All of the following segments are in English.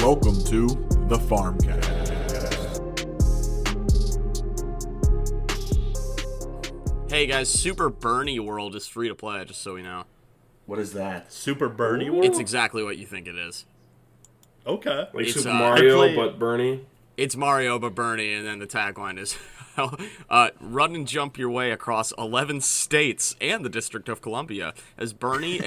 Welcome to the Farmcast. Hey guys, Super Bernie World is free to play, just so we know. What is that? Super Bernie World? It's exactly what you think it is. Okay. Like It's, Super I Mario, but Bernie? It's Mario but Bernie, and then the tagline is, run and jump your way across 11 states and the District of Columbia as Bernie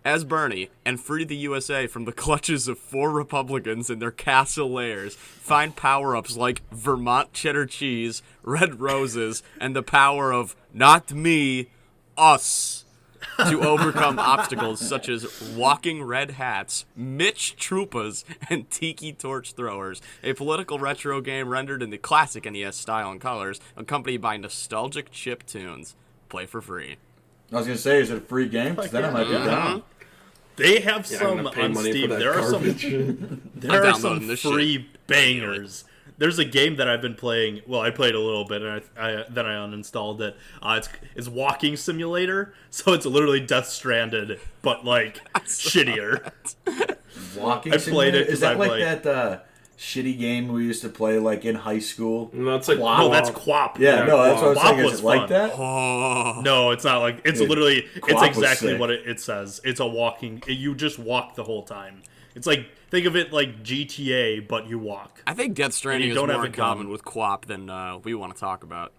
and free the USA from the clutches of 4 Republicans in their castle lairs. Find power-ups like Vermont cheddar cheese, red roses, and the power of not me, us. To overcome obstacles such as walking red hats, Mitch Troopas, and tiki torch throwers. A political retro game rendered in the classic NES style and colors, accompanied by nostalgic chip tunes. Play for free. I was going to say, is it a free game? 'Cause then I might be down. They have I'm some gonna pay on money Steam. for that There are garbage. there are some downloading this free bangers. There's a game that I've been playing. Well, I played a little bit, and then I uninstalled it. It's Walking Simulator, so it's literally Death Stranded, but like shittier. Walking I played it Simulator? Is 'cause that I like like- that shitty game we used to play like in high school? No, that's like No, that's Quap. Yeah, no, that's what I was Quap saying. Is was it like fun. that? Oh, No, it's not like it's Dude, literally Quap it's was exactly sick. what it says. It's a walking. You just walk the whole time. It's like think of it like GTA, but you walk. I think Death Stranding you is don't more have in a gun. common with Quap than we want to talk about.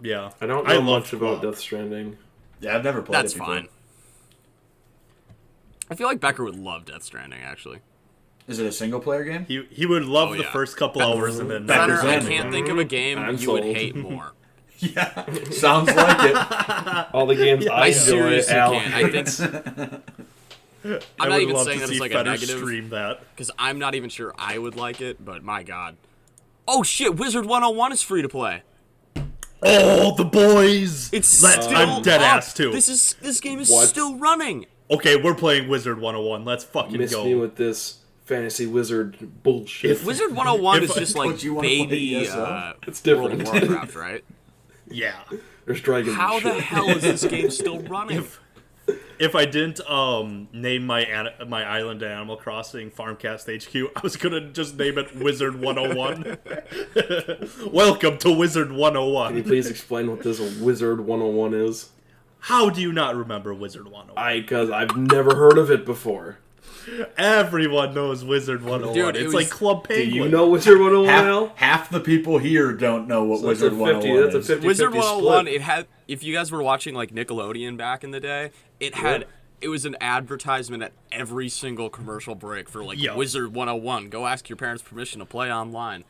Yeah, I don't know love much about Quap. Death Stranding. Yeah, I've never played That's it before. fine. I feel like Becker would love Death Stranding, actually. Is it a single player game? He would love Oh, the yeah. first couple hours and then Better Becker, I than- can't think of a game I'm you would sold. hate more. Yeah, sounds like it. All the games I I enjoy, seriously Al can't. I think I'm not would even love saying to that it's see like a Feder negative, stream that. because I'm not even sure I would like it, but my god. Oh shit, Wizard 101 is free to play. Oh, the boys! It's Let's- still I'm dead up. ass too. This game is What? still running. Okay, we're playing Wizard 101. Let's fucking Miss go. me with this fantasy wizard bullshit. Wizard 101 If- is just Don't like you wanna play baby ESO? It's World different. of Warcraft, right? Yeah. There's dragons. How and the shit. hell is this game still running? If I didn't name my island Animal Crossing Farmcast HQ, I was gonna just name it Wizard 101. Welcome to Wizard Can you 101. please explain what this Wizard 101 is? How do you not remember Wizard 101? Because I've never heard of it before. Everyone knows Wizard 101. Dude, it it's was- like Club Do Penguin. you know Wizard 101, Al? Half the people here don't know what So that's a Wizard 101 That's a is. 50-50 Wizard 101, split. it had, if you guys were watching like Nickelodeon back in the day, it had, it was an advertisement at every single commercial break for like Yo. Wizard 101. Go ask your parents permission to play online.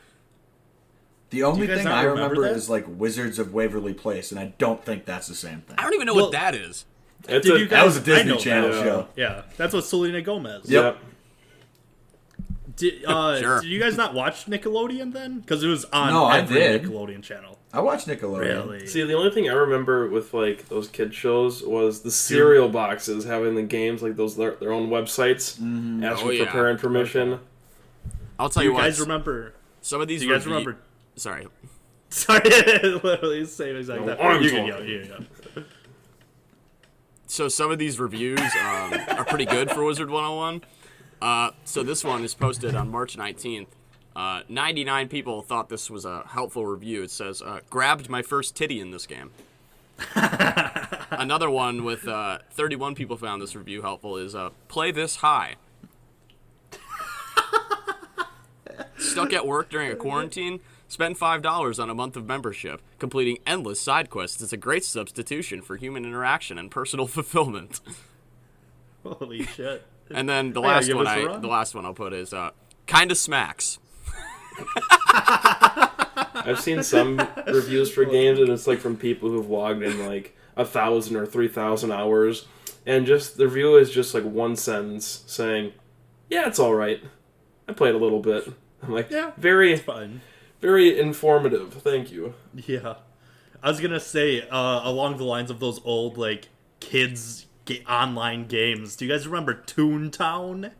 The only guys thing not I remember remember that? is like Wizards of Waverly Place, and I don't think that's the same thing. I don't even know Well- what that is. It's Did a- you guys, That was a I Disney know Channel that. show. Yeah, that's what Selena Gomez. Yep. Did, Sure. did you guys not watch Nickelodeon then? Because it was on No, I every did. Nickelodeon channel. I watched Nickelodeon. Really? See, the only thing I remember with like those kid shows was the cereal boxes having the games like those their own websites asking Oh, yeah. for parent permission. I'll tell Do you you what. guys remember? Some of these Do you guys review- remember? Sorry. Sorry, literally the same exact. No, thing. I'm You can talking. go. You can go. So some of these reviews are pretty good for Wizard 101. So this one is posted on March 19th. 99 people thought this was a helpful review. It says, grabbed my first titty in this game. Another one with 31 people found this review helpful is, play this high. Stuck at work during a quarantine? Spend $5 on a month of membership. Completing endless side quests is a great substitution for human interaction and personal fulfillment. Holy shit! And then the Yeah, last give one us a run. the last one I'll put is kinda smacks. I've seen some reviews for games, and it's like from people who've logged in like 1,000 or 3,000 hours, and just the review is just like one sentence saying, "Yeah, it's all right. I played a little bit." I'm like, Yeah, very, Fun. very informative. Thank you. Yeah, I was gonna say along the lines of those old like kids online games. Do you guys remember Toontown?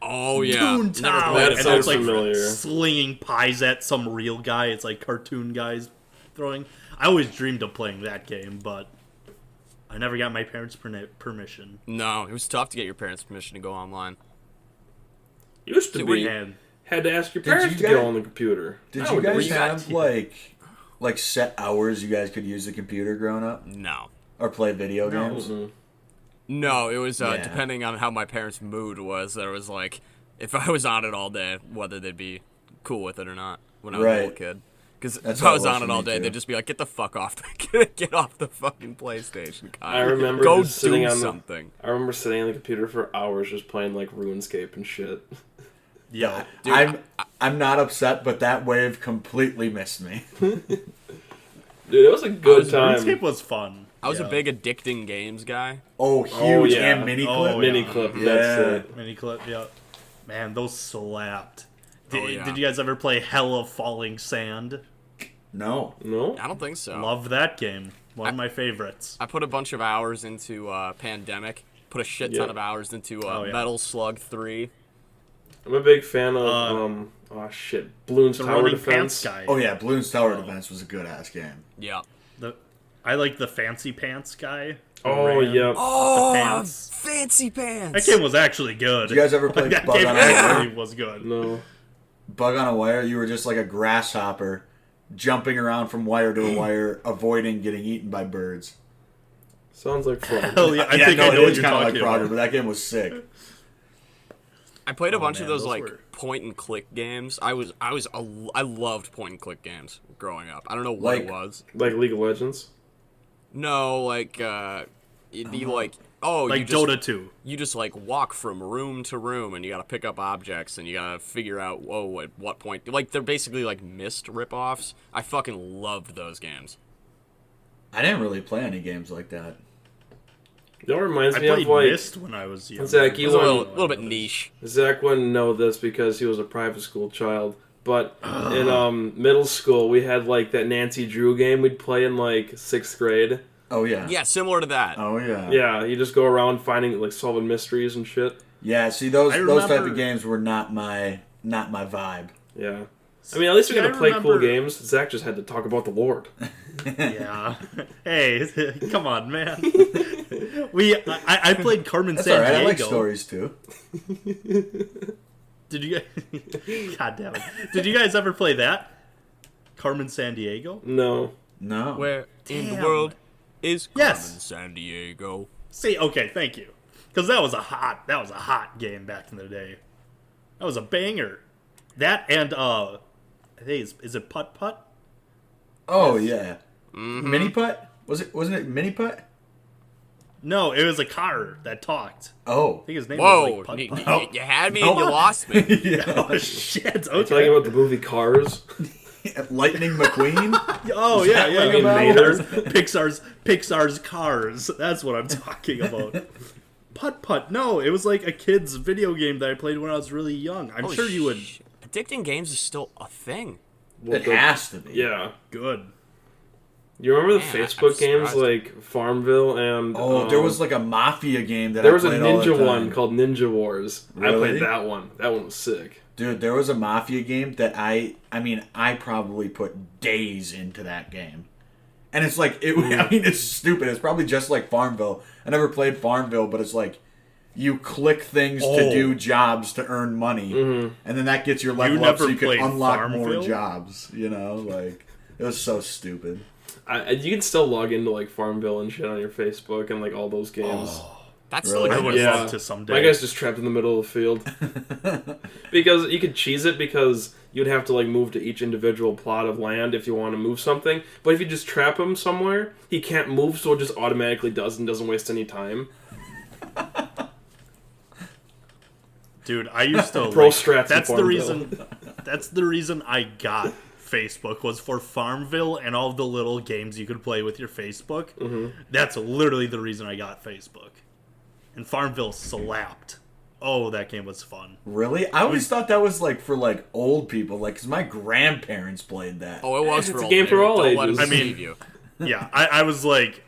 Oh yeah. Toontown. Never played That it. And sounds it's like familiar. slinging pies at some real guy. It's like cartoon guys throwing. I always dreamed of playing that game, but I never got my parents' permission. No, it was tough to get your parents' permission to go online. Used to be. And Had to ask your Did parents you to get guys- on the computer. Did you guys Nowadays- have like set hours you guys could use the computer growing up No. or play video games? Mm-mm. No, it was Yeah. depending on how my parents' mood was. There was like, if I was on it all day, whether they'd be cool with it or not when I was a little Right. kid. Because That's if how I it was was on for it all me, day, too. they'd just be like, "Get the fuck off the get off the fucking PlayStation, Kyle. I remember Go just sitting do on something." I remember sitting on the computer for hours just playing like RuneScape and shit. yeah, Dude, I'm not upset, but that wave completely missed me. Dude, it was a good time. RuneScape was fun. I was a Yeah. big Addicting Games guy. Oh, huge yeah. and mini Oh, clip. yeah. Mini clip, Yeah. that's it. Mini clip, yeah. Man, those slapped. Did, Oh, yeah. did you guys ever play Hell of Falling Sand? No. No? I don't think so. Love that game. One of my favorites. I put a bunch of hours into Pandemic. Put a shit ton Yeah. of hours into Oh, yeah. Metal Slug 3. I'm a big fan of Bloons The Tower Running Defense. Pants guy. Oh yeah, Bloons Tower Defense was a good ass game. Yeah. I like the Fancy Pants guy. who Oh ran yeah. Oh, pants. fancy pants. That game was actually good. Did you guys ever play that Bug game on a Wire? actually was good. No. Bug on a Wire? You were just like a grasshopper jumping around from wire to a wire, avoiding getting eaten by birds. Sounds like fun. Hell yeah, I think I it know what is you're kind of like talking Frogger, about. but that game was sick. I played a bunch man, of those those like were- point and click games. I loved point and click games growing up. I don't know what it Like- was. Like League of Legends. No, like it'd be like you Like just, Dota 2. You just like walk from room to room and you gotta pick up objects and you gotta figure out at what point. Like they're basically like Myst ripoffs. I fucking loved those games. I didn't really play any games like that. You know what reminds I me of played like Myst when I was young. Zach, you It was a wouldn't- little bit niche. Zach wouldn't know this because he was a private school child. But in middle school we had like that Nancy Drew game we'd play in like 6th grade. Oh yeah. Yeah, similar to that. Oh yeah. Yeah, you just go around finding like solving mysteries and shit. Yeah. See, those I type remember- of games were not my vibe. Yeah. I mean, at least we See, got I to play cool remember- games. Zach just had to talk about the Lord. Yeah. Hey, come on, man. I played Carmen That's all San right. I like Diego. stories too. Did you guys? God damn it! Did you guys ever play that? Carmen San Diego. No. No. Where in the Damn. world is Yes. Carmen San Diego? See, okay, thank you, because that was a hot game back in the day. That was a banger. That and I think is it Putt Putt? Oh yeah. Mini putt? Wasn't it mini putt? No, it was a car that talked. Oh. I think his name Whoa, was like you, Putt Putt. you had me and you lost me. Oh shit! Talking Okay. about the movie Cars. Lightning McQueen. Oh yeah, yeah. what you're Cars. talking Pixar's Cars. That's what I'm talking about. Putt Putt. No, it was like a kid's video game that I played when I was really young. I'm Holy sure you would. Addicting Games is still a thing. It has to be. Yeah. Good. You remember the Man, I'm Facebook games surprised. like Farmville and Oh, there was like a mafia game that there I was a played all the ninja time. one called Ninja Wars. I Really? played that one. That one was sick. Dude, there was a mafia game that I probably put days into that game. And it's like, it's stupid. It's probably just like Farmville. I never played Farmville, but it's like, you click things to Oh. do jobs to earn money. And then that gets your level up never so you can played unlock more Farmville? jobs. You know, like, it was so stupid. You can still log into like Farmville and shit on your Facebook and like all those games. That's Really? still I a would good Yeah. love to someday. My guy's just trapped in the middle of the field. Because you could cheese it because you'd have to like move to each individual plot of land if you want to move something. But if you just trap him somewhere, he can't move, so it just automatically does and doesn't waste any time. Dude, I used to Pro like, strats in that's the Farmville. reason that's the reason I got Facebook was for Farmville and all the little games you could play with your Facebook. That's literally the reason I got Facebook. And Farmville slapped. Oh, that game was fun. Really? I always thought that was like for like old people, like, because my grandparents played that. Oh, it was It's for a old game for people. all Don't let ages. him I mean- deceive you. Yeah, I was like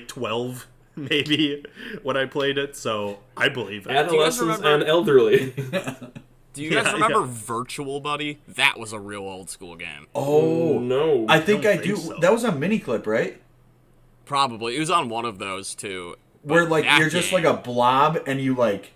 12 maybe when I played it, so I believe it. Adolescents remember- and elderly. Do you guys Yeah, remember yeah. Virtual Buddy? That was a real old school game. Oh, no. I think don't I think do. so. That was a mini clip, right? Probably. It was on one of those too. Where But like that you're just game- like a blob and you like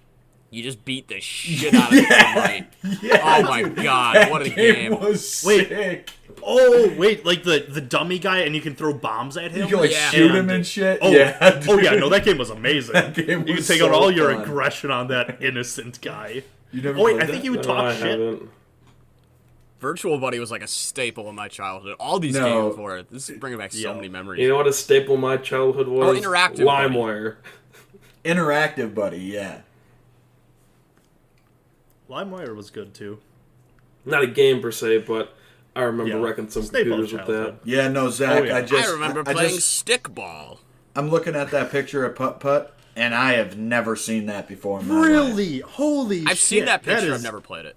You just beat the shit out of somebody. Yeah, Oh my dude, god, that what a game game. was Wait. sick. Oh wait, like the dummy guy, and you can throw bombs at him. You can like Yeah. shoot him and shit. Oh yeah, oh yeah, dude. no, that game was amazing. That game you can was take out so all your fun. aggression on that innocent guy. You never Oh wait, played I think that? you would No, I talk shit. haven't. Virtual Buddy was like a staple in my childhood. All these No. games were. This is bringing back so Yeah. many memories. You know what a staple of my childhood was? Interactive Buddy. LimeWire. Interactive Buddy, yeah. LimeWire was good too. Not a game per se, but I remember Yeah. wrecking some Staple computers with childhood. that. Yeah, no, Zach, Oh, yeah. I remember playing stickball. I'm looking at that picture of Putt Putt, and I have never seen that before in my life. Really? Holy shit. I've seen that picture. is- I've never played it.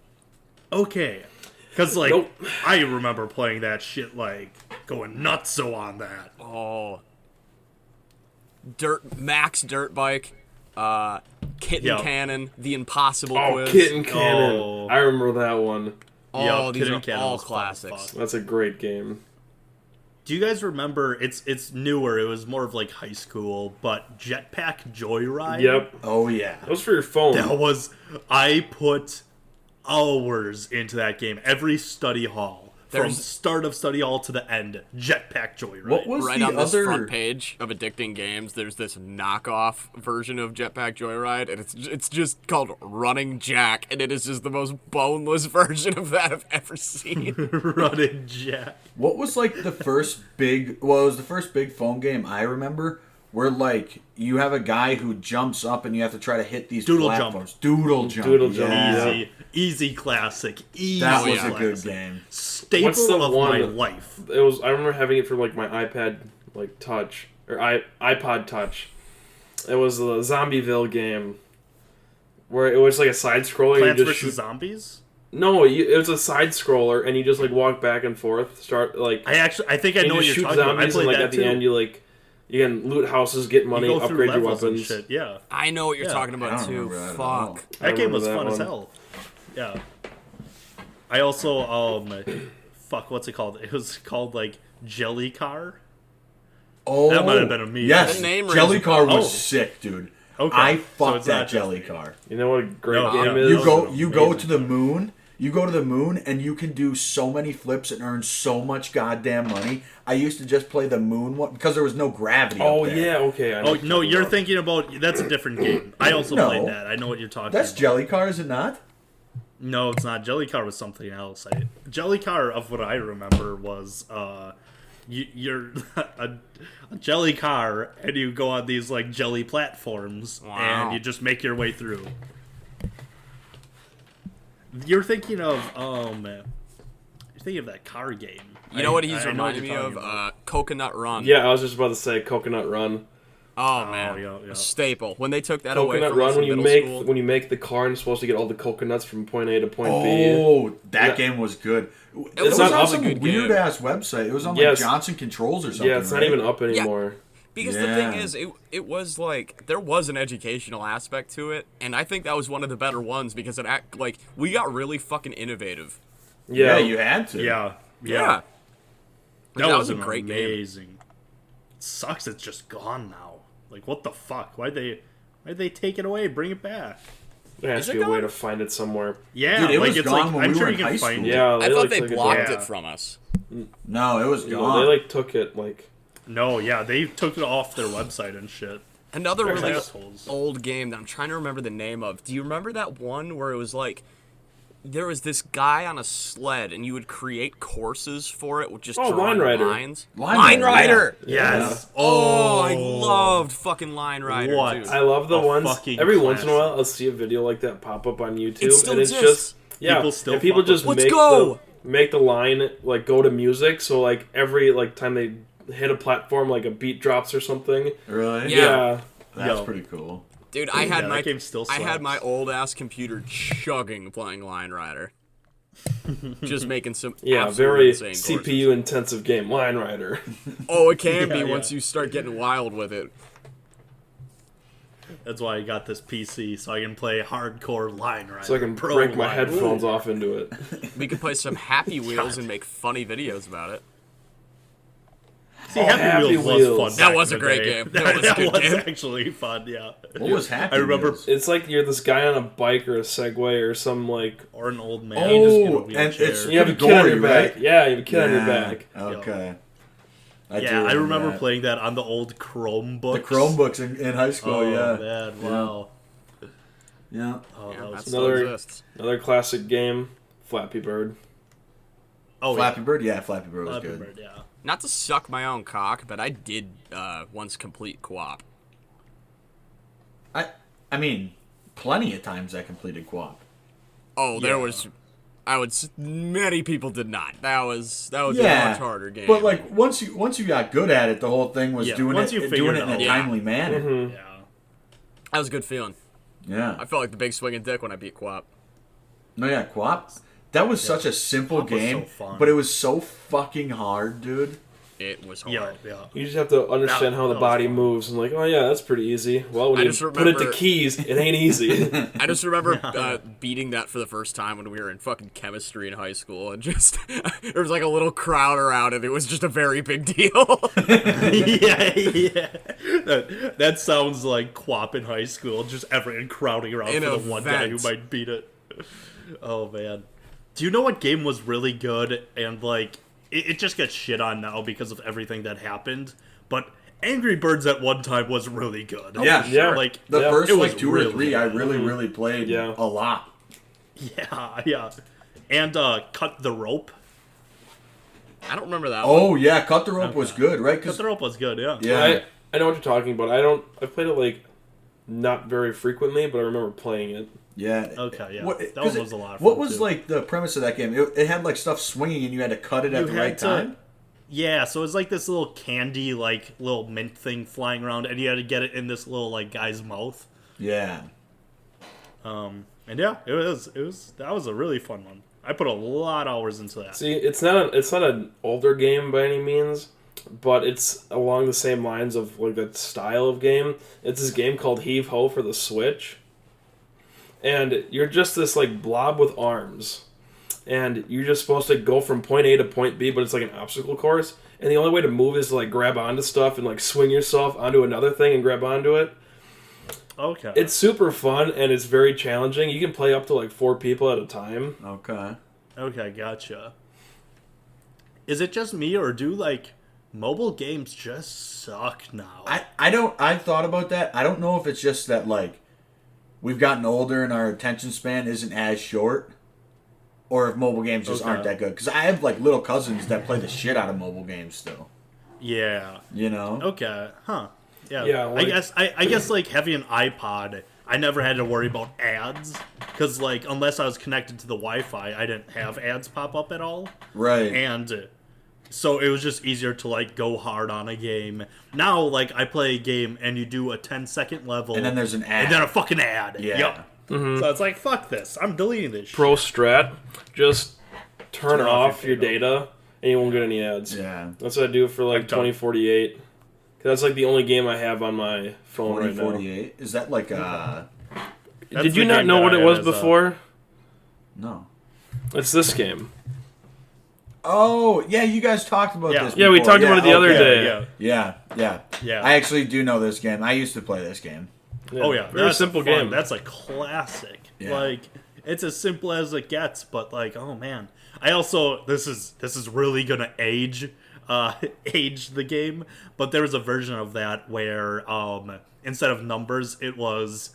Okay. Because, like, Nope. I remember playing that shit, like, going nutso on that. Oh, Max dirt bike, kitten Yeah. cannon, the impossible Oh, quiz. Kitten Cannon. Oh. I remember that one. Oh, Yeah, these Kitten are Cannon all was fun as classics. fuck. That's a great game. Do you guys remember, it's newer, it was more of, like, high school, but Jetpack Joyride? Yep. Oh, yeah. That was for your phone. That was, I put hours into that game. Every study hall. From There's- start of study hall to the end. Jetpack Joyride. What was Right the on this other... front page of Addicting Games, there's this knockoff version of Jetpack Joyride, and it's just called Running Jack, and it is just the most boneless version of that I've ever seen. Running Jack. What was like the first big? Well, it was the first big phone game I remember, where like you have a guy who jumps up and you have to try to hit these Doodle jump. platforms. Doodle jump. Doodle jump, Yeah. yeah. Easy classic. Easy That was yeah. a good classic. game. Staple What's the of one- my life. It was. I remember having it for like my iPad, like Touch or iPod Touch. It was the Zombieville game, where it was like a side scroller. Plants You just vs shoot. Zombies. No, it was a side scroller, and you just like walk back and forth. Start like I think I and know you what just you're shoot talking about. I zombies, and played like that at the too. end you can loot houses, get money, You go through upgrade your levels and weapons. shit. Yeah, I know what you're Yeah. talking I about don't too. remember that at all. Fuck. I that game was remember fun that as one. hell. Yeah. I also fuck, what's it called? It was called like Jelly Car. Oh, That might have been a me. Yes, The name Jelly rings a Car bell. was Oh. sick, dude. Okay, I so fucked it's not that just Jelly me. Car. You know what a great No, game yeah. is? You go amazing. to the moon. You go to the moon and you can do so many flips and earn so much goddamn money. I used to just play the moon one because there was no gravity. Oh up there. yeah, okay. I know Oh what no, talking you're about. thinking about that's a different game. I also No. played that. I know what you're talking That's about. Jelly Car, is it not? No, it's not. Jelly Car was something else. Jelly Car, of what I remember, was you're a jelly car, and you go on these like jelly platforms, Wow. and you just make your way through. You're thinking of you're thinking of that car game. You know what he's I know reminding me you're of? talking about. Coconut Run. Yeah, I was just about to say Coconut Run. Oh man, yeah. a staple. When they took that away Coconut from us Run in when you middle school. make the car and you're supposed to get all the coconuts from point A to point B. Oh, that Yeah. game was good. It was was not on up- some a good weird game. ass website. It was on like Yes. Johnson Controls or something. Yeah, it's not right? even up anymore. Because the Yeah. thing is, it was like there was an educational aspect to it, and I think that was one of the better ones because we got really fucking innovative. Yeah, Yeah, you had to. Yeah. Yeah, That was a an great game. amazing. It sucks. It's just gone now. Like what the fuck? Why'd they take it away? Bring it back. there has Is to it be a way gone? to find it somewhere. Yeah, Dude, it like was it's gone like when I'm we sure were you in can high find school. it. Yeah, I thought they took it blocked down. Yeah. it from us. No, it was No, gone. they like took it like No, yeah, they took it off their website and shit. Another They're really assholes. old game that I'm trying to remember the name of. Do you remember that one where it was like there was this guy on a sled and you would create courses for it with just Oh, drawing Line Rider. lines? Line Rider, Yes. Oh, I loved fucking Line Rider. What? Dude. I love the A ones fucking every once in a classic. while I'll see a video like that pop up on YouTube It still and it's exists. just People still and people fuck with just it. Let's make go! make the line like go to music so like every like time they hit a platform like a beat drops or something. Really? Yeah. That's Yo. pretty cool. Dude, I had Yeah, my that game still I had slaps. my old ass computer chugging playing Line Rider. Just making some Yeah, absolutely very insane CPU courses. intensive game, Line Rider. Oh, it can be Yeah, once yeah. you start getting wild with it. That's why I got this PC so I can play hardcore Line Rider. So I can Pro break my Line headphones Rider. off into it. We could play some Happy Wheels and make funny videos about it. See, Happy Happy Wheels Wheels. was fun. That back was in a the great day. game. That was a good game. actually fun. Yeah. What was Happy I remember- Wheels? It's like you're this guy on a bike or a Segway or some like. Or an old man. Oh, just in a and wheelchair. it's- You have a Pretty kid on your gory, back. right? Yeah, you have a kid on your back. Okay. Yeah, I remember that. playing that on the old Chromebooks. the Chromebooks in high school. Oh, yeah. man. Wow. Yeah. Oh, Yeah, that that was still Another- exists. Another classic game, Flappy Bird. Flappy Bird. Yeah, Flappy Bird was Flappy good. Bird, yeah. Not to suck my own cock, but I did once complete co-op. I mean, plenty of times I completed co-op. Oh, there Yeah. was. Many people did not. That was a Yeah, much harder game. but like once you got good at it, the whole thing was Yeah, doing once it you doing figured it it in a out. Yeah. timely manner. Mm-hmm. Yeah. that was a good feeling. Yeah. I felt like the big swinging dick when I beat co-op. No, yeah, co-op. That was such a simple Co-op was game, so fun. but it was so fucking hard, dude. It was hard. Yeah, yeah. You just have to understand how the that was body fun. moves and like, oh yeah, that's pretty easy. Well, when I you just put it to remember- keys, it ain't easy. I just remember beating that for the first time when we were in fucking chemistry in high school, and just there was like a little crowd around it. It was just a very big deal. yeah. That sounds like QWOP in high school. Just everyone crowding around In for a the one guy who vent. might beat it. Oh, man. Do you know what game was really good and, like, it just gets shit on now because of everything that happened? But Angry Birds at one time was really good. Yeah, yeah. Like, The Yeah, first it was like 2 or really 3, I good. really played Yeah. a lot. yeah. And Cut the Rope. I don't remember that one. Oh yeah, Cut the Rope was good, right? Cut 'Cause- the Rope was good, yeah. yeah, I know what you're talking about. I've played it like not very frequently, but I remember playing it. yeah. Okay, yeah. What, That 'cause one was a lot of What fun, was too. like the premise of that game? It had like stuff swinging, and you had to cut it at You the had right to- time. Yeah, so it's like this little candy, like, little mint thing flying around, and you had to get it in this little, like, guy's mouth. Yeah. And yeah, that was a really fun one. I put a lot of hours into that. See, it's not an older game by any means, but it's along the same lines of like that style of game. It's this game called Heave Ho for the Switch, and you're just this like blob with arms, and you're just supposed to go from point A to point B, but it's like an obstacle course, and the only way to move is to like grab onto stuff and like swing yourself onto another thing and grab onto it. Okay. It's super fun and it's very challenging. You can play up to like 4 people at a time. Okay. Okay, gotcha. Is it just me, or do, like, mobile games just suck now? I thought about that. I don't know if it's just that like we've gotten older and our attention span isn't as short, or if mobile games just aren't Okay. that good. Because I have like little cousins that play the shit out of mobile games still. Yeah. You know. Okay. Huh. Yeah. Yeah, like- I guess like having an iPod, I never had to worry about ads because like unless I was connected to the Wi-Fi, I didn't have ads pop up at all, Right. and so it was just easier to like go hard on a game. Now like I play a game and you do a 10-second level, And then there's an ad. and then a fucking ad. Yeah. Yup. So it's like fuck this. I'm deleting this. Pro Strat, just turn Turn off off your your data and you won't get any ads. Yeah. That's what I do for like I've done- 2048. That's like the only game I have on my phone right now. 2048. Is that like That's Did you the not game know that what I it had was as a- before? no? It's this game. Oh yeah, you guys talked about Yeah. this. Yeah, we before. talked about it the other okay. day. Yeah. Yeah. Yeah. I actually do know this game. I used to play this game. Oh yeah, very that's simple fun. game. That's a classic. Yeah. Like it's as simple as it gets, but like oh man. I also this is really gonna age age the game, but there was a version of that where instead of numbers it was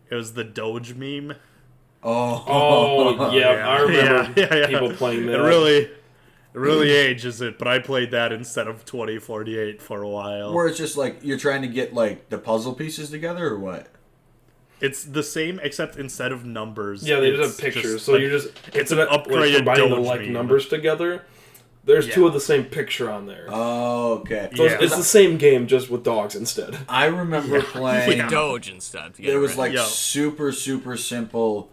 the Doge meme. Oh. Oh yeah, Yeah. I remember Yeah. people playing that. It really ages it, but I played that instead of 2048 for a while. Where it's just like you're trying to get like the puzzle pieces together, or what? It's the same except instead of numbers. Yeah, they it's just have pictures. So like- you're just it's an like upgraded combining the Doge like meme. numbers together. There's Yeah. 2 of the same picture on there. Oh, okay. So Yeah. it's the same game just with dogs instead. I remember playing. Yeah. Doge instead. to get There it was right. like Yo. super simple,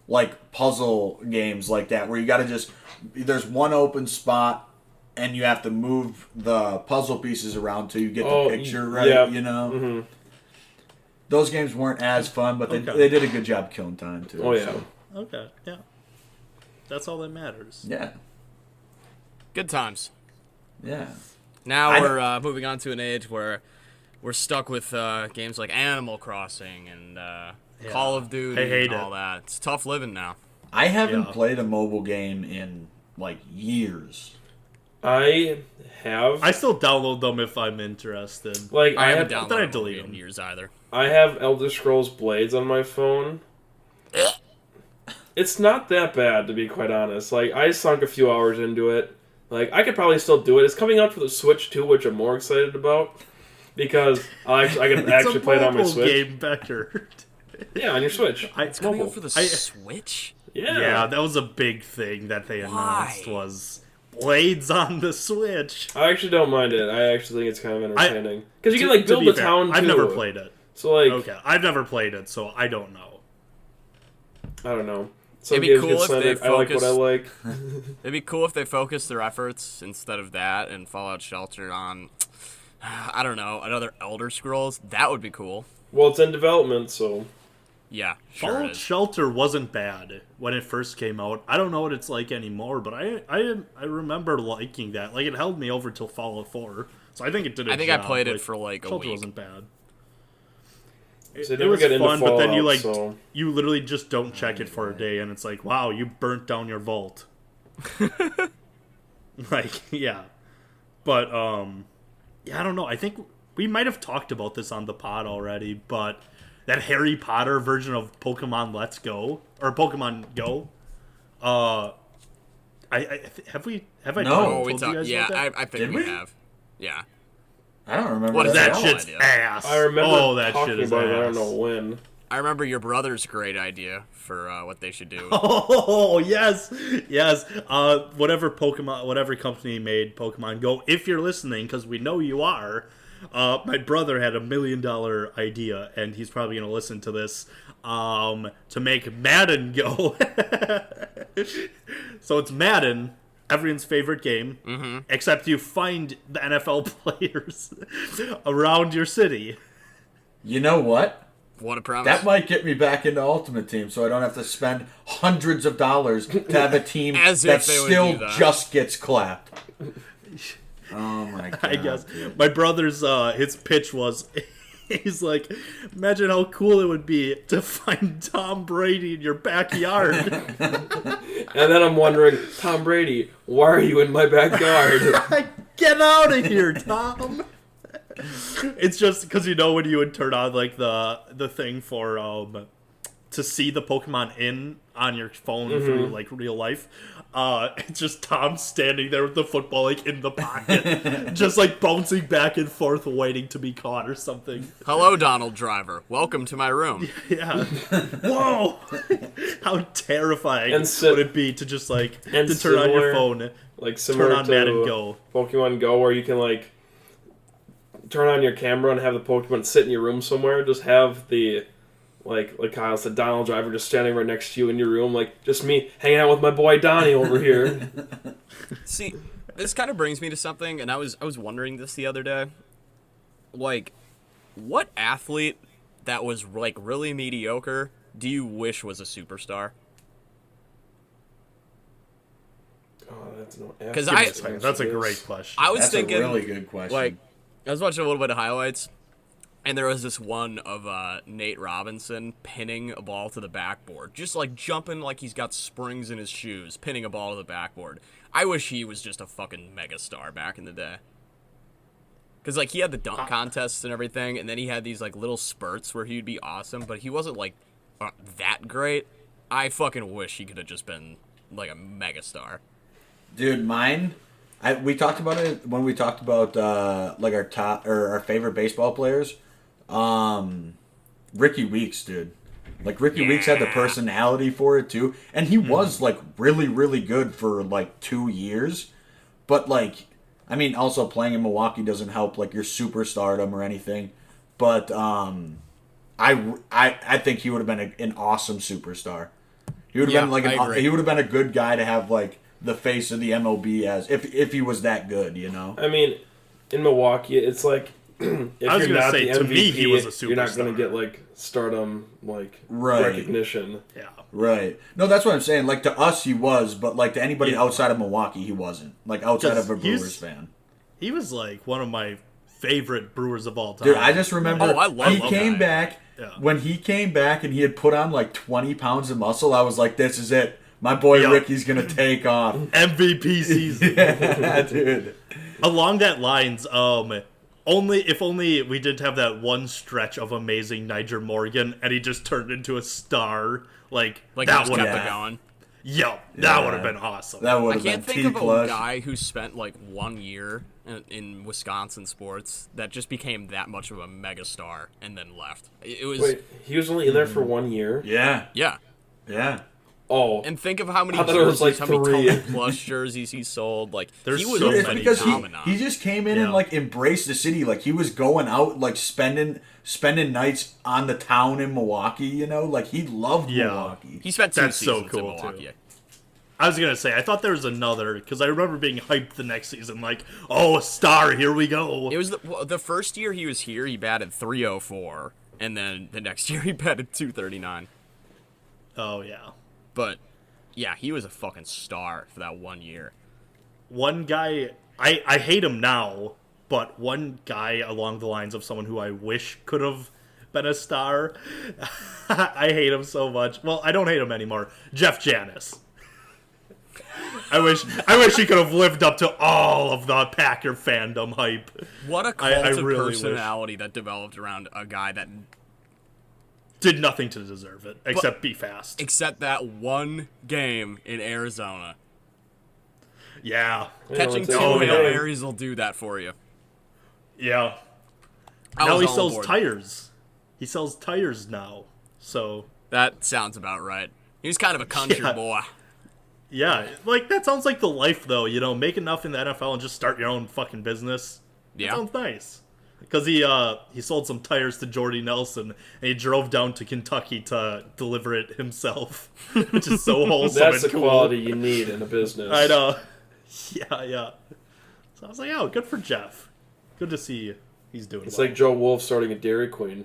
like puzzle games like that where you got to just there's one open spot and you have to move the puzzle pieces around till you get Oh, the picture right. yeah. You know. Mhm. Those games weren't as fun, but Okay. they did a good job killing time too. Oh yeah. so, Okay, yeah. That's all that matters. yeah. Good times. Yeah. Now we're moving on to an age where we're stuck with games like Animal Crossing and Call of Duty and all that. It's tough living now. I haven't played a mobile game in like years. I have. I still download them if I'm interested. Like I haven't have, downloaded delete them in them. years either. I have Elder Scrolls Blades on my phone. It's not that bad, to be quite honest. Like, I sunk a few hours into it. Like, I could probably still do it. It's coming out for the Switch too, which I'm more excited about because I can actually play it on my Switch. Game better. Yeah, on your Switch. It's coming out for the Switch? Yeah, that was a big thing that they announced was Blades on the Switch. I actually don't mind it. I actually think it's kind of entertaining because you can like build be the fair, town. I've too. never played it. So like, okay, I've never played it, so I don't know. I don't know. Some It'd be games cool get if slanted. they I like what I focus- like. It'd be cool if they focused their efforts instead of that and Fallout Shelter on, I don't know, another Elder Scrolls. That would be cool. Well, it's in development, so Yeah, sure it Fallout is. Shelter wasn't bad when it first came out. I don't know what it's like anymore, but I remember liking that. Like, it held me over till Fallout 4, so I think it did a I think job. I played it for like a Shelter week. wasn't bad. So It never was get into fun, but then you Fallout, so- you literally just don't check it for a day, and it's like, wow, you burnt down your vault. Like, yeah, but yeah, I don't know. I think we might have talked about this on the pod already, but that Harry Potter version of Pokemon Let's Go or Pokemon Go, have I No. told Oh, we you talked. guys Yeah, about that? I think Did we we? have. Yeah. I don't remember What is That at all shit's idea. ass. I remember that talking shit is about it. I ass. don't know when. I remember your brother's great idea for what they should do. Oh yes. Whatever company made Pokemon Go, if you're listening, because we know you are. My brother had $1 million idea, and he's probably gonna listen to this. To make Madden Go. So it's Madden, everyone's favorite game, except you find the NFL players around your city. You know what? What a promise. That might get me back into Ultimate Team, so I don't have to spend hundreds of dollars to have a team As that if they would still do that. just gets clapped. Oh my god! I guess dude. my brother's his pitch was, he's like, imagine how cool it would be to find Tom Brady in your backyard. And then I'm wondering, Tom Brady, why are you in my backyard? Get out of here, Tom. It's just because when you would turn on like the thing for to see the Pokemon on your phone through like real life. It's just Tom standing there with the football like in the pocket, just like bouncing back and forth, waiting to be caught or something. Hello, Donald Driver. Welcome to my room. Yeah. Whoa! How terrifying And would it be to just like and to turn on your similar- phone, Like similar turn on to Madden Go. Pokemon Go, where you can like turn on your camera and have the Pokemon sit in your room somewhere. Just have the like Kyle said, Donald Driver just standing right next to you in your room, like just me hanging out with my boy Donnie over here. See, this kind of brings me to something, and I was wondering this the other day. Like, what athlete that was like really mediocre do you wish was a superstar? Oh, that's no. 'Cause Give me I- a second That's a for this. great question. I was That's thinking, a really good question. like, I was watching a little bit of highlights, and there was this one of Nate Robinson pinning a ball to the backboard, just like jumping like he's got springs in his shoes, pinning a ball to the backboard. I wish he was just a fucking megastar back in the day. Because, like, he had the dunk contests and everything, and then he had these, like, little spurts where he'd be awesome, but he wasn't, like, that great. I fucking wish he could have just been, like, a megastar. Dude, mine. We talked about it when we talked about like our top or our favorite baseball players. Ricky Weeks, dude. Like Ricky Weeks had the personality for it too, and he was like really, really good for like 2 years. But like, I mean, also playing in Milwaukee doesn't help like your superstardom or anything. But I think he would have been an awesome superstar. He would have been like I agree. he would have been a good guy to have like the face of the MLB as if he was that good, you know. I mean, in Milwaukee, it's like if I was you're gonna not say, the to MVP, me, he was a you're not going superstar. to get like stardom, like Right. recognition. Yeah. Right. No, that's what I'm saying. Like to us, he was, but like to anybody Yeah. outside of Milwaukee, he wasn't. Like outside of a He's- Brewers fan. He was like one of my favorite Brewers of all time. Dude, I just remember Oh, I love he that came guy. back. Yeah. When he came back and he had put on like 20 pounds of muscle, I was like, this is it. My boy Yup. Ricky's going to take off. MVP season. Yeah, dude. Along that lines, if only we didn't have that one stretch of amazing Niger Morgan, and he just turned into a star. Like Like that just would kept have it going. that would have been awesome. That would I have been can't think of a T-plus. guy who spent like 1 year in Wisconsin sports that just became that much of a megastar and then left. It was Wait, he was only in there for 1 year? Yeah, yeah. yeah. Oh. And think of how many I thought it was, jerseys, like, how many 3. Comet Plus jerseys he sold. Like There's he was so a It's many because phenomenon. he just came in Yeah. and like embraced the city. Like he was going out, like spending nights on the town in Milwaukee. You know, like he loved Yeah. Milwaukee. He spent 2 That's so seasons cool, in Milwaukee. too. I was gonna say, I thought there was another, because I remember being hyped the next season, like, oh, a star, here we go. It was the first year he was here. He batted .304, and then the next year he batted .239. Oh, yeah. But yeah, he was a fucking star for that 1 year. One guy, I hate him now, but one guy along the lines of someone who I wish could have been a star, I hate him so much. Well, I don't hate him anymore. Jeff Janis. I wish he could have lived up to all of the Packer fandom hype. What a cult I of really wish. personality that developed around a guy that, Did nothing to deserve it, except be fast. except that one game in Arizona. Yeah. Catching two Oh, Hail yeah. Marys will do that for you. Yeah. I Now was he all sells aboard. tires. He sells tires now. So, That sounds about right. He was kind of a country Yeah. boy. yeah. Like, that sounds like the life, though. You know, make enough in the NFL and just start your own fucking business. Yeah. That sounds nice. Because he sold some tires to Jordy Nelson, and he drove down to Kentucky to deliver it himself, which is so wholesome That's the and cool. quality you need in a business. I know. Yeah, yeah. So I was like, oh, good for Jeff. Good to see he's doing It's well. like Joe Wolf starting a Dairy Queen.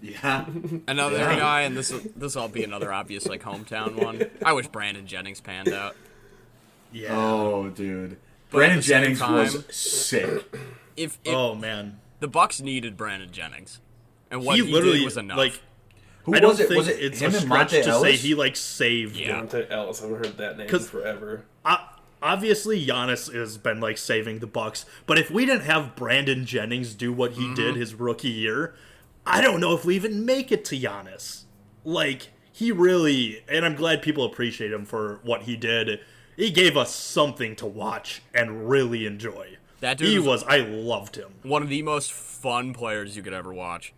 Yeah. Another Yeah. guy, and this will be another obvious like hometown one. I wish Brandon Jennings panned out. Yeah. Oh, dude. But Brandon at the same Jennings time- was sick. If Oh, man. the Bucks needed Brandon Jennings, and what He he literally, did was enough. like, Who I don't was it? think Was it it's him a and stretch Monte to Ellis? say he, like, saved Yeah. Monte Ellis, I haven't heard that name 'Cause- forever. Obviously, Giannis has been like saving the Bucks, but if we didn't have Brandon Jennings do what he did his rookie year, I don't know if we even make it to Giannis. Like, he really, and I'm glad people appreciate him for what he did. He gave us something to watch and really enjoy. That dude I loved him. one of the most fun players you could ever watch.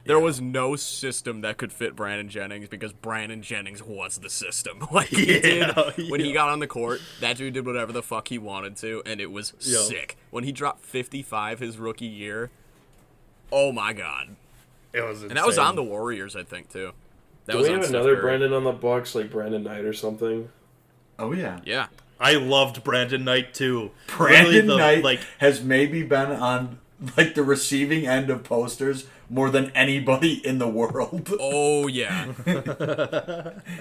There was no system that could fit Brandon Jennings because Brandon Jennings was the system. Like he did when he got on the court, that dude did whatever the fuck he wanted to, and it was Yeah. sick. When he dropped 55 his rookie year, oh my god! It was insane. And that was on the Warriors, I think too. That Do was we on have Steph another Curry. Brandon on the Bucks, like Brandon Knight or something? Oh, yeah. Yeah, I loved Brandon Knight too. Brandon Literally Knight like has maybe been on like the receiving end of posters more than anybody in the world. oh yeah.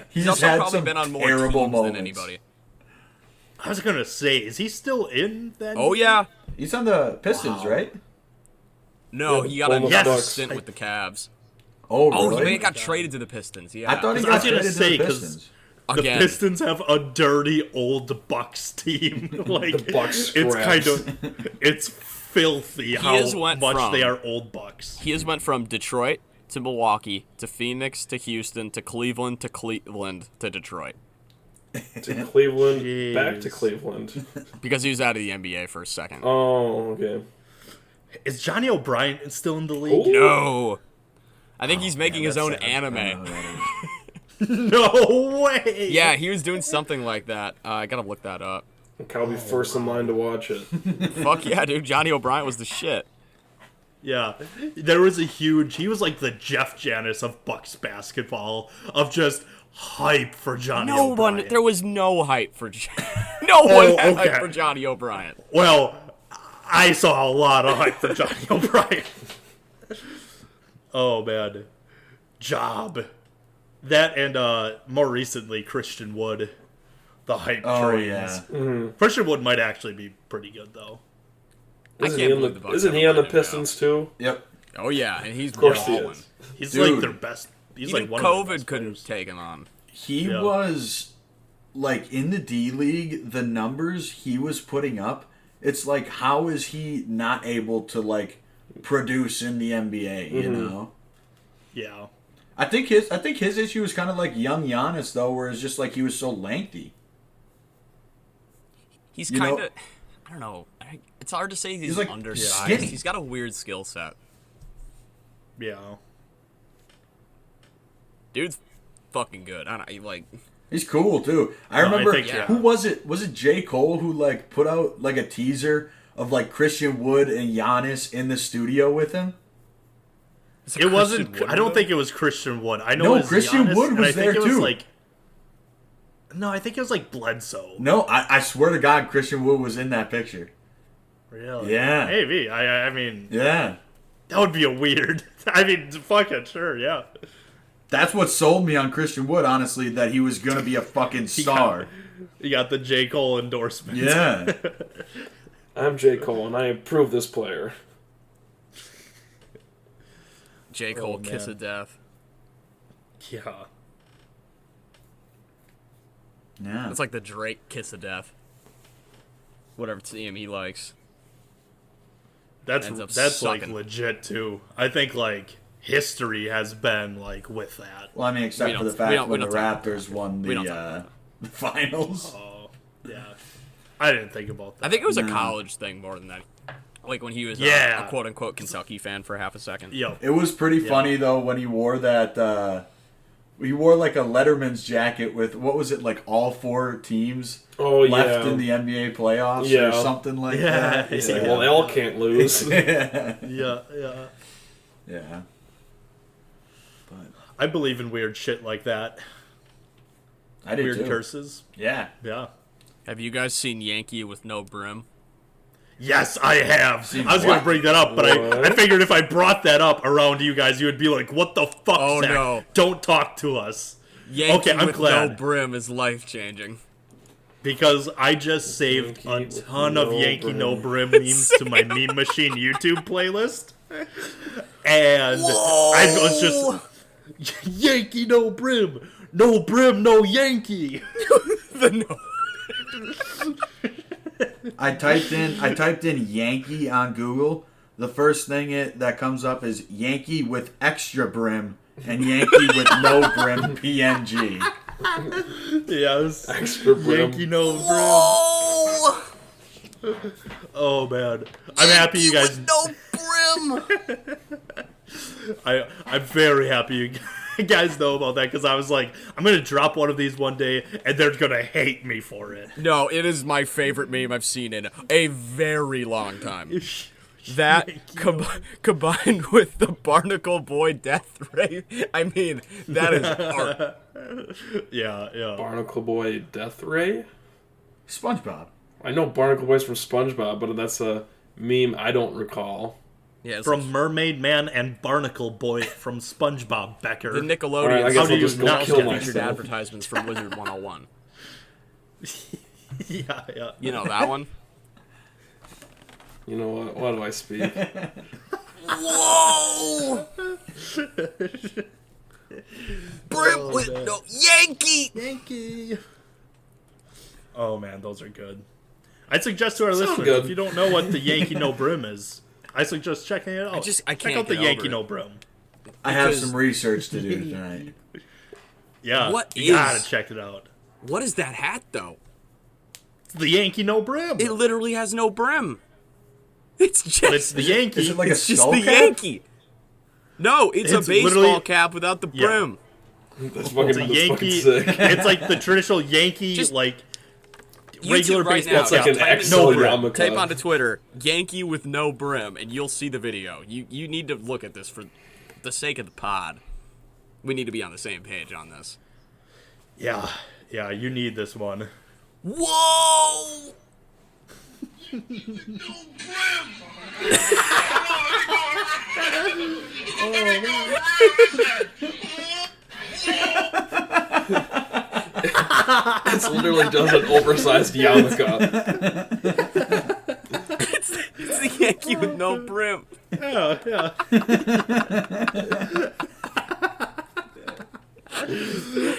He's also had probably some been on more terrible teams moments. than anybody. I was gonna say, is he still in that? Oh yeah. He's on the Pistons, right? No, Yeah, he got a almost yes Bucks. stint with the Cavs. Oh, Oh, really? he got traded to the Pistons. Yeah, I thought he 'Cause I was got gonna traded say, to the 'cause- Pistons. The again. Pistons have a dirty old Bucks team. Like The Bucks it's scraps. kind of it's filthy how has went much from- they are old Bucks. He has went from Detroit to Milwaukee to Phoenix to Houston to Cleveland to Detroit To Cleveland, back to Jeez. Cleveland. because he was out of the NBA for a second. Oh, okay. Is Johnny O'Brien still in the league? Ooh. No, I think he's making his That's own sad. I don't know anime. who that is. No way. Yeah, he was doing something like that. I gotta look that up. I'll be first in line to watch it. Fuck yeah, dude! Johnny O'Brien was the shit. Yeah, there was a huge. He was like the Jeff Janis of Bucks basketball, of just hype for Johnny. No O'Brien. one, there was no hype for. No one had okay. hype for Johnny O'Brien. Well, I saw a lot of hype for Johnny O'Brien. Oh man, Job. That and more recently Christian Wood. the hype Oh, trains. yeah. Christian Wood might actually be pretty good though. Isn't can't he on believe the Bucks isn't he haven't on the let him go. Pistons too? Yep. Oh yeah, and he's Of course he balling. is. He's Dude. like their best. He's Even like one of their COVID best couldn't players. take him on. He Yeah. was, like, in the D League, the numbers he was putting up, it's like, how is he not able to, like, produce in the NBA, you know? Yeah. I think his issue was kind of like young Giannis, though, where it's just like he was so lengthy. He's You know- kind of, I don't know. It's hard to say he's like, undersized. skinny. He's got a weird skill set. Yeah. Dude's fucking good. I don't like. He's cool, too. I No, I remember, think, yeah. who was it? Was it J. Cole who, like, put out, like, a teaser of, like, Christian Wood and Giannis in the studio with him? It wasn't. I don't think it was Christian Wood. I know No, it was Christian Giannis, Wood and was I think there, it was too. like. No, I think it was like Bledsoe. No, I swear to God, Christian Wood was in that picture. Really? Yeah. Maybe. I mean, Yeah. that would be a weird. I mean, fuck it, sure, yeah. That's what sold me on Christian Wood, honestly, that he was going to be a fucking star. You got the J. Cole endorsement. Yeah. I'm J. Cole, and I approve this player. J. Cole, Oh, kiss man. of death. Yeah. Yeah. It's like the Drake kiss of death. Whatever team he likes. That's Ends up like sucking. legit too. I think like history has been like with that. Well, I mean, We except don't- for the we fact don't- we when the don't talk about Raptors won We don't the talk about the finals. Oh, yeah. I didn't think about that. I think it was a No. college thing more than that. Like when he was Yeah. a quote unquote Kentucky fan for half a second. Yo. It was pretty funny, though, when he wore that... he wore, like, a Letterman's jacket with, what was it, like, all 4 teams Oh left yeah. in the NBA playoffs Yeah. or something like Yeah. that. He's like, well, they all can't lose. Yeah. Yeah, yeah. Yeah. But I believe in weird shit like that. I did Weird too. curses. Yeah. Yeah. Have you guys seen Yankee with no brim? Yes, I have. I was going to bring that up, but I What? figured if I brought that up around you guys, you would be like, what the fuck, Oh, Zach? no. Don't talk to us. Yankee Okay, I'm with glad. no brim is life changing. Because I just saved Yankee a with ton of no Yankee brim. No Brim memes to my Meme Machine YouTube playlist. And I was just, Yankee No Brim. No Brim, no Yankee. I typed in Yankee on Google. The first thing that comes up is Yankee with extra brim and Yankee with no brim PNG. Yes. Extra brim. Yankee No Brim. Oh, man. I'm happy you guys... No brim. I'm very happy you guys know about that because I was like, I'm going to drop one of these one day and they're going to hate me for it. No, it is my favorite meme I've seen in a very long time. That combined with the Barnacle Boy death ray, I mean, that is art. Yeah, yeah. Barnacle Boy Death Ray? SpongeBob. I know Barnacle Boy's from SpongeBob, but that's a meme I don't recall. Yeah, it's From Mermaid Man and Barnacle Boy from SpongeBob Becker. the Nickelodeon Alright, I guess I'll series just that go also kill featured myself. advertisements from Wizard 101. Yeah, yeah. You know that one? You know what? Why do I speak? Whoa! Brim with man. no Yankee. Yankee. Oh man, those are good. I'd suggest to our Sound listeners good. if you don't know what the Yankee No Brim is, I suggest checking it out. I Check can't out the get Yankee over No it. Brim. I have Because- some research to do tonight. Yeah, What you is- gotta check it out. What is that hat though? It's the Yankee No Brim. It literally has no brim. It's just But it's the Yankee. Is it like it's a just skull the cap? Yankee. No, it's a It's baseball literally- cap without the Yeah. brim. That's fucking, It's a that's Yankee. fucking sick. It's like the traditional Yankee, Just like regular YouTube right baseball now. It's like cap. an Type XL no brim. yarmulke. Type onto Twitter, Yankee with no brim, and you'll see the video. You need to look at this for the sake of the pod. We need to be on the same page on this. Yeah, yeah. You need this one. Whoa! It's It's literally just an oversized yarmulke. It's the Yankee with no brim. Yeah.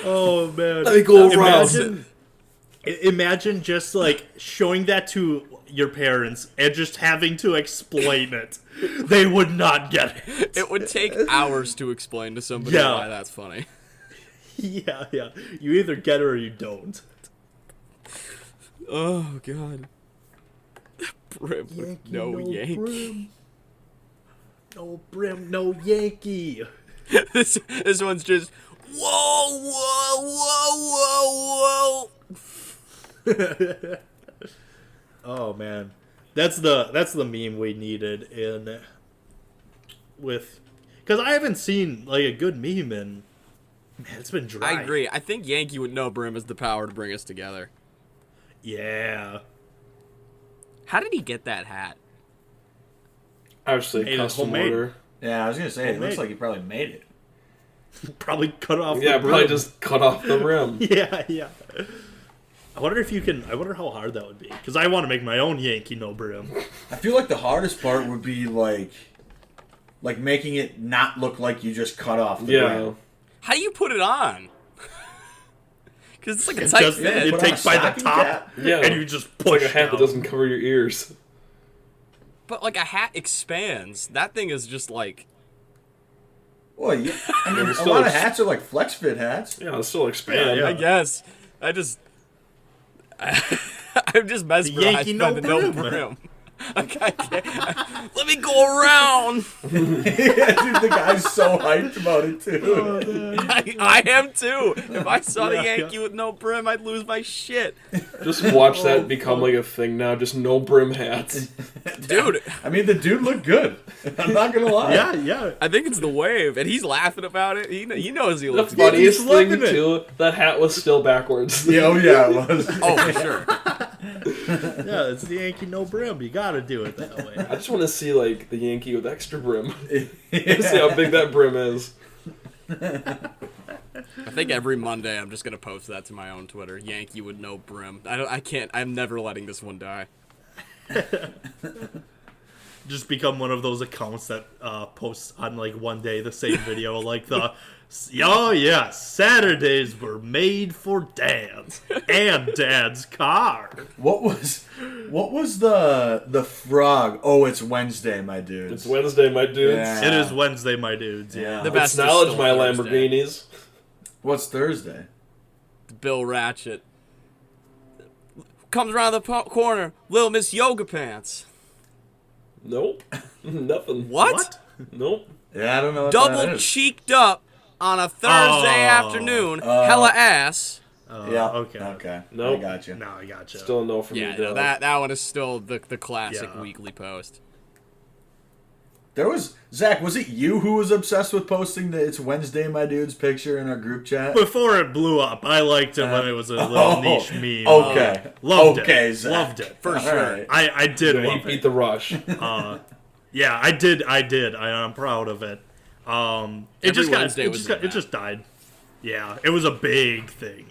Oh man! Let me go around. Imagine just like showing that to your parents and just having to explain it. They would not get it. It would take hours to explain to somebody Yeah. why that's funny. Yeah. You either get it or you don't. Oh god. Brim with no Yankee. Brim. No brim, no Yankee. This one's just whoa. Oh man, that's the meme we needed in with, because I haven't seen like a good meme in. Man, it's been dry. I agree. I think Yankee with no brim has the power to bring us together. Yeah. How did he get that hat? Obviously, Made it custom homemade. order. Yeah, I was gonna say it looks Homemade. like he probably made it. Probably cut off. Yeah, the brim. probably just cut off the rim. Yeah. I wonder if you can. I wonder how hard that would be, because I want to make my own Yankee no brim. I feel like the hardest part would be like making it not look like you just cut off the Yeah. brim. How do you put it on? Because it's like a It tight just fit. it Put on takes a by the stocking top, cap? Yeah. and you just It's like push a hat that down. doesn't cover your ears. But like a hat expands. That thing is just like Well, yeah. I mean, a still lot of ex- hats are like flex fit hats. Yeah, it'll still expand. Yeah. I guess. I'm just mesmerized Yankee by no the no brim. brim. Like, I can't. Let me go around. Yeah, dude, the guy's so hyped about it too. I am too. If I saw the Yeah, Yankee with no brim, I'd lose my shit. Just watch that become like a thing now. Just no brim hats. Dude, I mean, the dude looked good. I'm not gonna lie. Yeah. I think it's the wave, and he's laughing about it. He knows he The looks good. funniest he's thing loving it. too, that hat was still backwards. Yeah, oh yeah, it was. Oh, for sure. Yeah, it's the Yankee no brim. You gotta do it that way. I just want to see like the Yankee with extra brim. Yeah. See how big that brim is. I think every Monday I'm just gonna post that to my own Twitter. Yankee with no brim. I can't. I'm never letting this one die. Just become one of those accounts that posts on like one day the same video, like the oh yeah, Saturdays were made for dads and dad's car. What was the frog? Oh, it's Wednesday, my dude. It's Wednesday, my dudes. Yeah. It is Wednesday, my dudes. Yeah. The best is Acknowledge still my Thursday. Lamborghinis. What's Thursday? Bill Ratchet comes around the corner. Little Miss Yoga Pants. Nope. Nothing. What? Nope. Yeah, I don't know what Double that is. cheeked up on a Thursday afternoon. Hella ass. Yeah. Okay. Okay. Nope. I got you. No, I gotcha. Still a no from Yeah, me, no, Dale. that one is still the classic Yeah. weekly post. There was Zach. Was it you who was obsessed with posting the "It's Wednesday, my dudes" picture in our group chat? Before it blew up, I liked it when it was a little niche meme. Okay. Loved Okay, it. Zach. Loved it. For All sure. right. I did Yeah, he love beat it. the rush. Yeah, I did. I'm proud of it. It Every just got. Wednesday It was just a got. It mess. just died. Yeah, it was a big thing.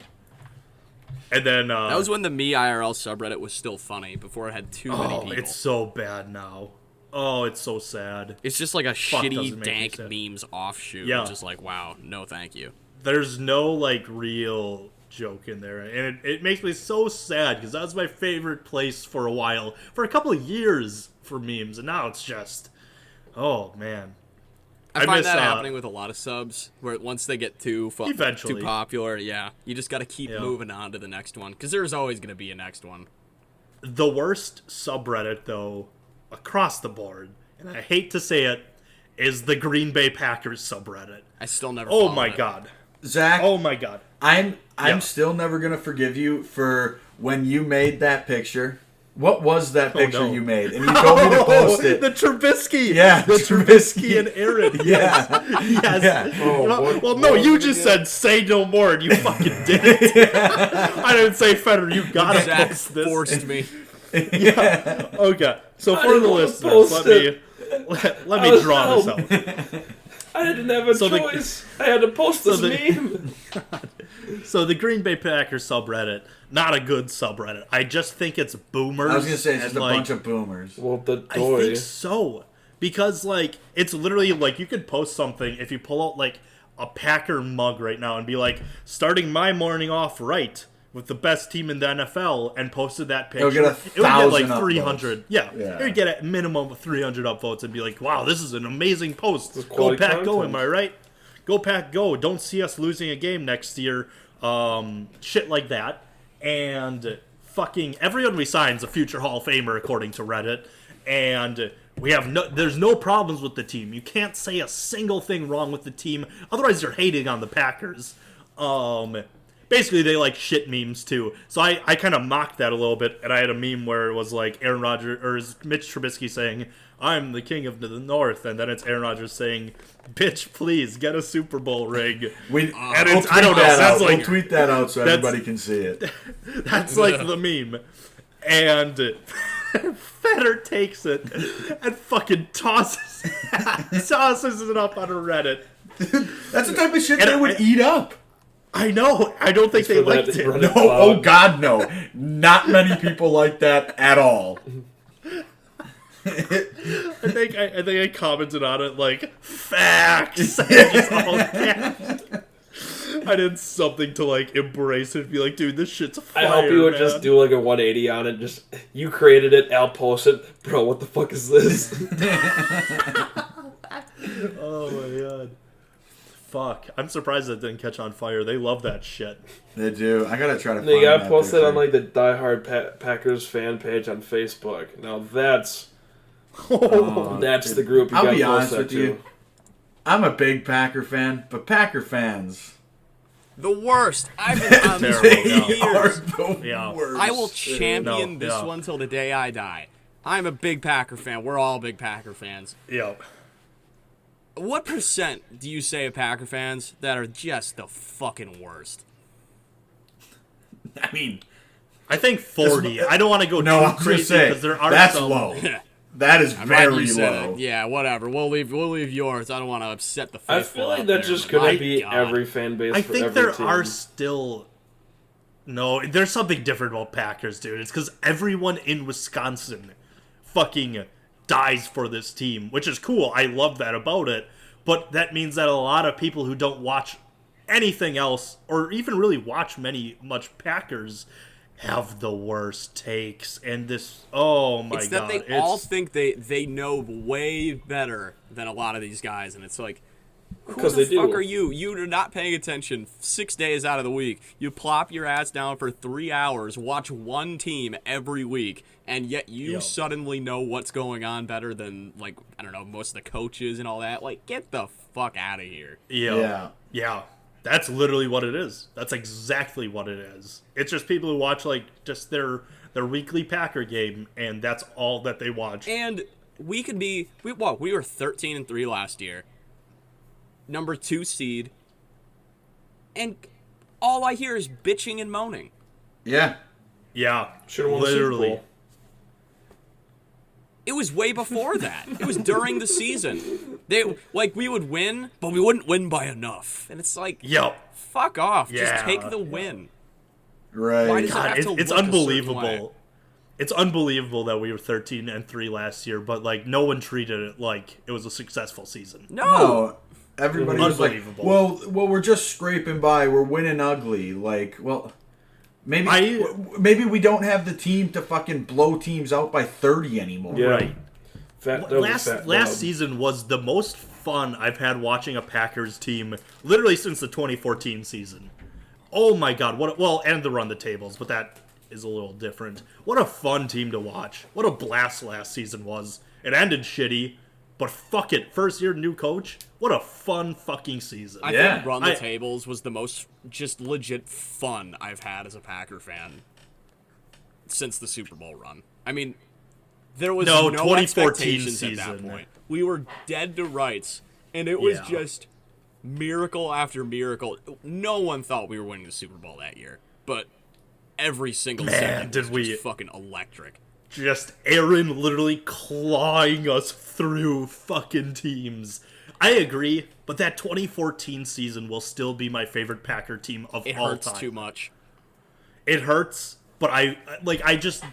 And then That was when the Me IRL subreddit was still funny before it had too many people. it's so bad now. Oh, it's so sad. It's just like a doesn't shitty, make me dank sad. memes offshoot. Yeah. It's just like, wow, no thank you. There's no like real joke in there, and it makes me so sad because that was my favorite place for a while, for a couple of years for memes, and now it's just, oh man. I find miss, that happening with a lot of subs, where once they get too Eventually. popular, yeah, you just got to keep Yeah. moving on to the next one, because there's always going to be a next one. The worst subreddit, though, across the board, and I hate to say it, is the Green Bay Packers subreddit. I still never. Oh followed my it. god. Zach, Oh my god. I'm Yeah. still never gonna forgive you for when you made that picture. What was that picture no. you made? And you told me to post it. The Trubisky. Yeah, The Trubisky and Aaron. Yeah. Yes. Yeah. Oh, well, what- well, no, what you was it just again? said say no more, and you fucking did it. I didn't say Federer, you gotta Zach post this. forced me. Yeah. Okay, so I for didn't the wanna listeners, post let I me was draw this held. out. I didn't have a So the- choice. I had to post this so the- meme. So the Green Bay Packers subreddit, not a good subreddit. I just think it's boomers. I was gonna say it's just and, a like, bunch of boomers. Well, the I toy. think so. Because, like, it's literally, like, you could post something if you pull out, like, a Packer mug right now and be like, starting my morning off right with the best team in the NFL, and posted that picture. It'll get it would get, like, 1,000 300. upvotes. Yeah. Yeah. It would get at minimum 300 upvotes and be like, wow, this is an amazing post. Go quality Pack, go, content. am I right? Go Pack, go. Don't see us losing a game next year. Shit like that. And fucking everyone we sign is a future Hall of Famer, according to Reddit. And there's no problems with the team. You can't say a single thing wrong with the team, otherwise you're hating on the Packers. Basically they like shit memes too. So I kind of mocked that a little bit, and I had a meme where it was like Aaron Rodgers or Mitch Trubisky saying, "I'm the king of the North," and then it's Aaron Rodgers saying, "Bitch, please get a Super Bowl ring." We'll I don't know. that That's out. like We'll tweet that out so everybody can see it. that's like the meme. And Feder takes it and fucking tosses it up on a Reddit. That's the type of shit And they would eat up. I know. I don't think they for that liked it. Reddit No, cloud. oh God, no. Not many people like that at all. I think I commented on it like facts. Just all caps. I did something to like embrace it and be like, dude, this shit's fire. I hope you would man. just do like a 180 on it. Just you created it, I'll post it. Bro, what the fuck is this? Oh my god. Fuck. I'm surprised that didn't catch on fire. They love that shit. They do. I gotta try to find They got that posted picture. on like the Die Hard Packers fan page on Facebook. Now that's the group you I'll got be to honest post that with you. to. I'm a big Packer fan, but Packer fans, The worst. I've been on this Terrible, for yeah. years. the Yeah. worst. I will champion No, this yeah. one till the day I die. I'm a big Packer fan. We're all big Packer fans. Yep. What percent do you say of Packer fans that are just the fucking worst? I mean, I think 40. I don't want to go no, I too was gonna crazy say because there are that's some. low. That is I'm glad very you said low. it. Yeah, whatever. We'll leave yours. I don't want to upset the faithful. I feel like out that's there, just but gonna my be God. every fan base. I for think every there team. are still. No, there's something different about Packers, dude. It's because everyone in Wisconsin fucking dies for this team, which is cool. I love that about it. But that means that a lot of people who don't watch anything else, or even really watch much Packers, have the worst takes. And this, oh my It's god, that they all think they know way better than a lot of these guys, and it's like, who Because the they do. fuck are you? You're not paying attention 6 days out of the week. You plop your ass down for 3 hours, watch one team every week, and yet you Yep. suddenly know what's going on better than, like, I don't know, most of the coaches and all that. Like, get the fuck out of here. Yeah. That's literally what it is. That's exactly what it is. It's just people who watch like just their weekly Packer game, and that's all that they watch. And we could be we were 13-3 last year. Number 2 seed. And all I hear is bitching and moaning. Yeah. Yeah, Should have won the Super literally. Bowl. It was way before that. It was during the season. We would win, but we wouldn't win by enough. And it's like, Yep. fuck off. Yeah. Just take the win. Right. Why does it God, have it's to look a certain way? unbelievable. It's unbelievable that we were 13-3 last year, but like no one treated it like it was a successful season. No. Everybody was like, Unbelievable. well, we're just scraping by. We're winning ugly. Like, well, maybe we don't have the team to fucking blow teams out by 30 anymore. Yeah. Right. Fat dub, fat dub. Last season was the most fun I've had watching a Packers team literally since the 2014 season. Oh my god, and the run the tables, but that is a little different. What a fun team to watch. What a blast last season was. It ended shitty, but fuck it. First year new coach. What a fun fucking season. I Yeah. think Run the Tables was the most just legit fun I've had as a Packer fan since the Super Bowl run. I mean, there was no 2014 expectations at that season. point. We were dead to rights, and it was Yeah. just miracle after miracle. No one thought we were winning the Super Bowl that year, but every single second did was we- just fucking electric. just Aaron literally clawing us through fucking teams. I agree, but that 2014 season will still be my favorite Packer team of It all hurts time. too much. It hurts, but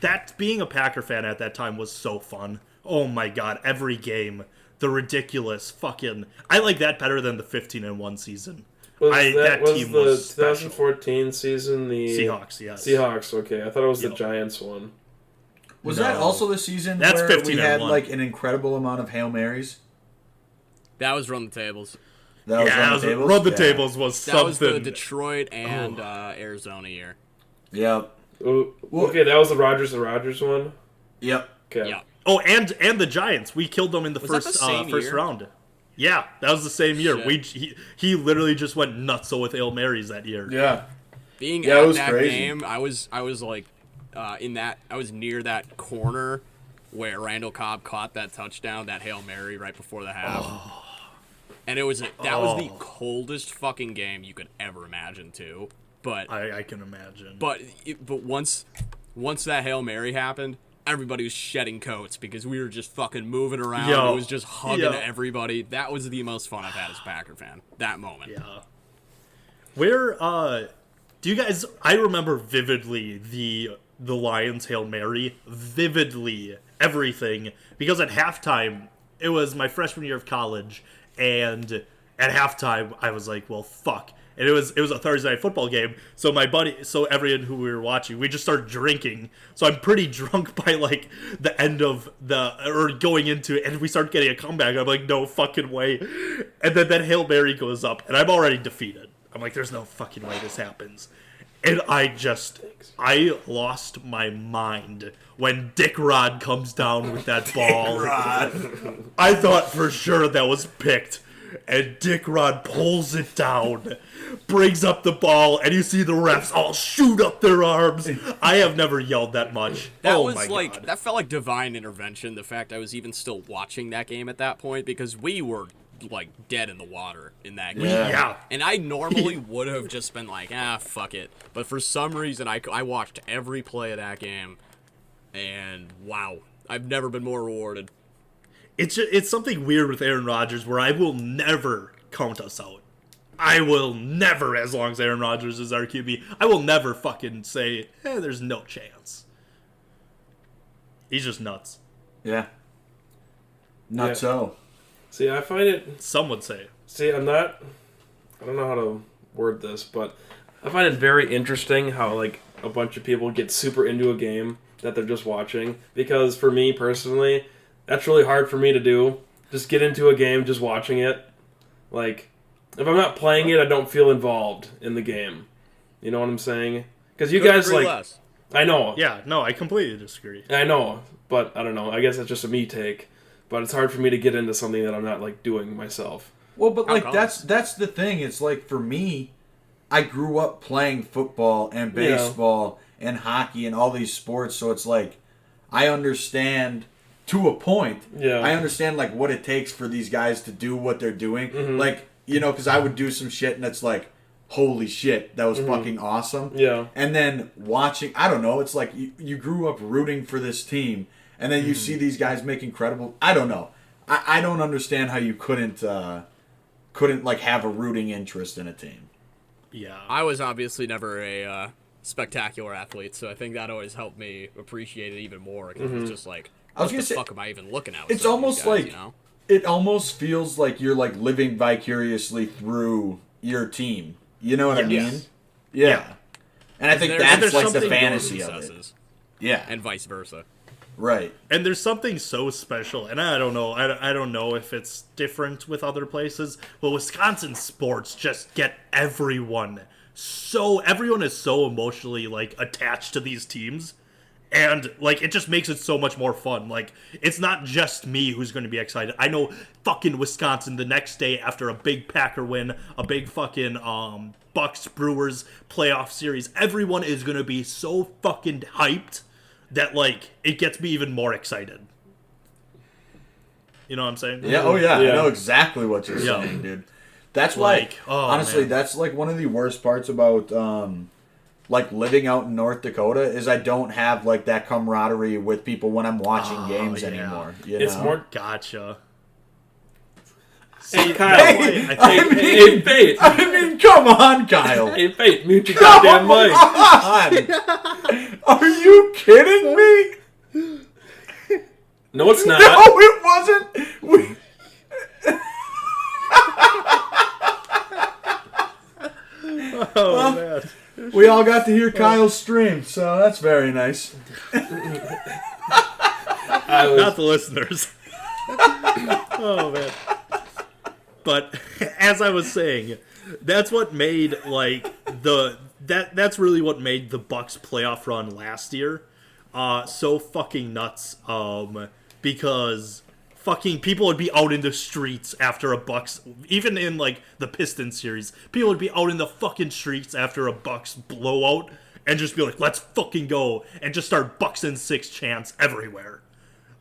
that being a Packer fan at that time was so fun. Oh my god, every game, the ridiculous fucking. I like that better than the 15-1 season. That was team the was special. 2014 season the Seahawks, yes. Seahawks, okay. I thought it was the Yep. Giants one. Was No. that also the season That's where 15 we and had one. like an incredible amount of Hail Marys? That was Run the Tables. That was Yeah, Run the Tables? Run the Yeah. Tables was That was the something. Detroit and Arizona year. Yep. Oh, okay, that was the Rodgers one? Yep. Okay. Yeah. Oh, and the Giants. We killed them in the Was that first the same first year? round. Yeah, that was the same year. Shit. He literally just went nuts with Hail Marys that year. Yeah. Being Yeah, it at was that crazy. game, I was like I was near that corner where Randall Cobb caught that touchdown, that Hail Mary right before the half. And that was the coldest fucking game you could ever imagine too. But I can imagine. but once that Hail Mary happened, everybody was shedding coats because we were just fucking moving around. Yo. It was just hugging Yo. everybody. That was the most fun I've had as a Packer fan. That moment. Yeah. Where do you guys? I remember vividly the Lions Hail Mary, vividly everything, because at halftime it was my freshman year of college, and at halftime I was like, well, fuck. And it was a Thursday night football game, so everyone who we were watching, we just started drinking. So I'm pretty drunk by like the end of going into it, and we start getting a comeback. I'm like, no fucking way. And then that Hail Mary goes up, and I'm already defeated. I'm like, there's no fucking way this happens. And I lost my mind when Dick Rod comes down with that ball. I thought for sure that was picked. And Dick Rod pulls it down, brings up the ball, and you see the refs all shoot up their arms. I have never yelled that much. That oh was my like God. that felt like divine intervention. The fact I was even still watching that game at that point because we were like dead in the water in that game. Yeah. And I normally would have just been like, fuck it. But for some reason, I watched every play of that game, and wow, I've never been more rewarded. It's something weird with Aaron Rodgers where I will never count us out. I will never, as long as Aaron Rodgers is our QB, I will never fucking say, there's no chance. He's just nuts. Yeah. Not Yeah. so. See, I find it... Some would say. See, I don't know how to word this, but I find it very interesting how, like, a bunch of people get super into a game that they're just watching. Because for me, personally, that's really hard for me to do. Just get into a game just watching it. Like, if I'm not playing it, I don't feel involved in the game. You know what I'm saying? Because you Couldn't guys, agree like... less. I know. Yeah, no, I completely disagree. I know, but I don't know. I guess that's just a me take. But it's hard for me to get into something that I'm not, like, doing myself. Well, but How like come? that's the thing. It's like for me, I grew up playing football and baseball and hockey and all these sports, so it's like I understand to a point. Yeah. I understand like what it takes for these guys to do what they're doing. Like, you know, because I would do some shit and it's like, holy shit, that was fucking awesome. Yeah. And then watching, I don't know, it's like you grew up rooting for this team, and then you see these guys make incredible. I don't know. I don't understand how you couldn't like have a rooting interest in a team. Yeah. I was obviously never a spectacular athlete, so I think that always helped me appreciate it even more. Because it's just like, I was what gonna the say, fuck am I even looking at? with It's some of these almost guys, like you know? it almost feels like you're like living vicariously through your team. You know what I Yes. mean? Yeah. And I think There's that's like the something fantasy of it. successes, Yeah. and vice versa. Right. And there's something so special, and I don't know, I don't know if it's different with other places, but Wisconsin sports just get everyone is so emotionally like attached to these teams, and like it just makes it so much more fun. Like it's not just me who's going to be excited. I know fucking Wisconsin the next day after a big Packer win, a big fucking Bucks Brewers playoff series, everyone is going to be so fucking hyped that like it gets me even more excited. You know what I'm saying? Yeah. Oh yeah. Yeah. I know exactly what you're Yeah. saying, dude. That's like Like, oh, honestly, man. that's like one of the worst parts about like living out in North Dakota is I don't have like that camaraderie with people when I'm watching games anymore. You It's know? more. Gotcha. Hey, Kyle. Hey, Bait. I mean, come on, Kyle. Hey, Bait, mute your goddamn mic. on. Are you kidding me? No, it's not. No, it wasn't. Oh, man. We all got to hear Kyle's stream, so that's very nice. Not the listeners. Oh, man. But as I was saying, that's what made that's really what made the Bucks playoff run last year so fucking nuts. Because fucking people would be out in the streets after a Bucks, even in like the Pistons series, people would be out in the fucking streets after a Bucks blowout and just be like, let's fucking go, and just start Bucks in 6 chants everywhere.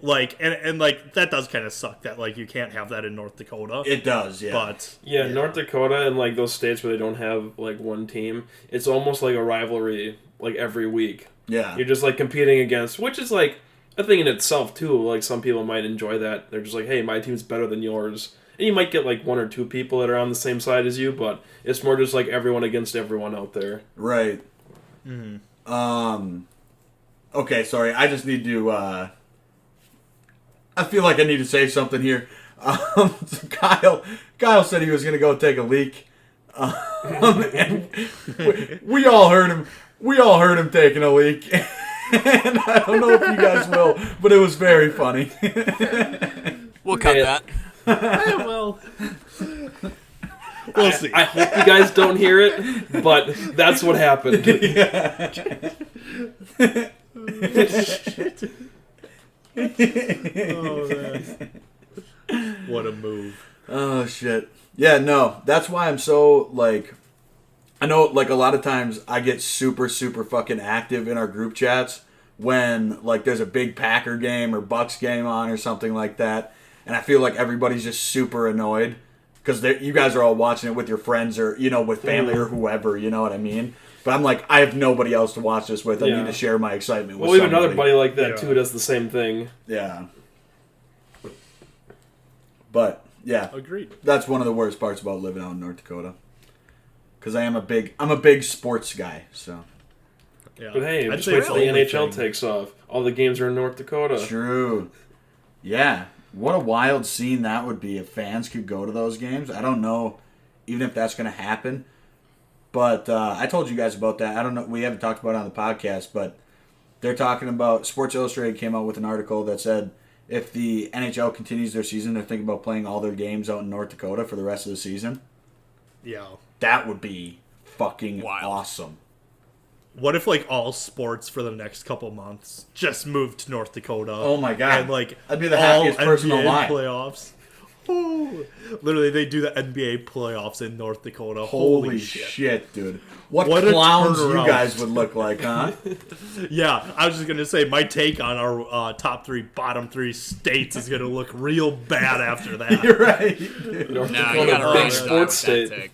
Like, and like, that does kind of suck that, like, you can't have that in North Dakota. It does, yeah. But, Yeah, North Dakota and, like, those states where they don't have, like, one team, it's almost like a rivalry, like, every week. Yeah. You're just, like, competing against, which is, like, a thing in itself, too. Like, some people might enjoy that. They're just like, hey, my team's better than yours. And you might get, like, 1 or 2 people that are on the same side as you, but it's more just, like, everyone against everyone out there. Right. Okay, sorry. I just need to, I feel like I need to say something here. So Kyle said he was going to go take a leak. And we all heard him. We all heard him taking a leak. And I don't know if you guys will, but it was very funny. We'll cut that. well, we'll see. I hope you guys don't hear it, but that's what happened. Oh, man. What a move. Oh, shit. Yeah, no. That's why I'm so, like... I know, like, a lot of times I get super, super fucking active in our group chats when, like, there's a big Packer game or Bucks game on or something like that. And I feel like everybody's just super annoyed because you guys are all watching it with your friends or, you know, with family or whoever, you know what I mean? But I'm like, I have nobody else to watch this with. I need to share my excitement with Well, we have somebody. another buddy like that, too, who does the same thing. Yeah. But, yeah. Agreed. That's one of the worst parts about living out in North Dakota. Because I'm a big sports guy, so. Yeah. But hey, I'd just say wait it's till the only NHL thing. takes off. All the games are in North Dakota. True. Yeah. What a wild scene that would be if fans could go to those games. I don't know even if that's going to happen. But I told you guys about that. I don't know. We haven't talked about it on the podcast, but they're talking about... Sports Illustrated came out with an article that said if the NHL continues their season, they're thinking about playing all their games out in North Dakota for the rest of the season. Yeah. That would be fucking Wild. awesome. What if, like, all sports for the next couple months just moved to North Dakota? Oh my God. And, like, I'd be the all happiest person NBA alive. playoffs. Oh, literally, they do the NBA playoffs in North Dakota. Holy shit, dude. What What a clowns you turnaround. guys would look like, huh? Yeah, I was just going to say, my take on our top 3, bottom 3 states is going to look real bad after that. You're right. North No, Dakota, you gotta ride big or die sports with that state. take.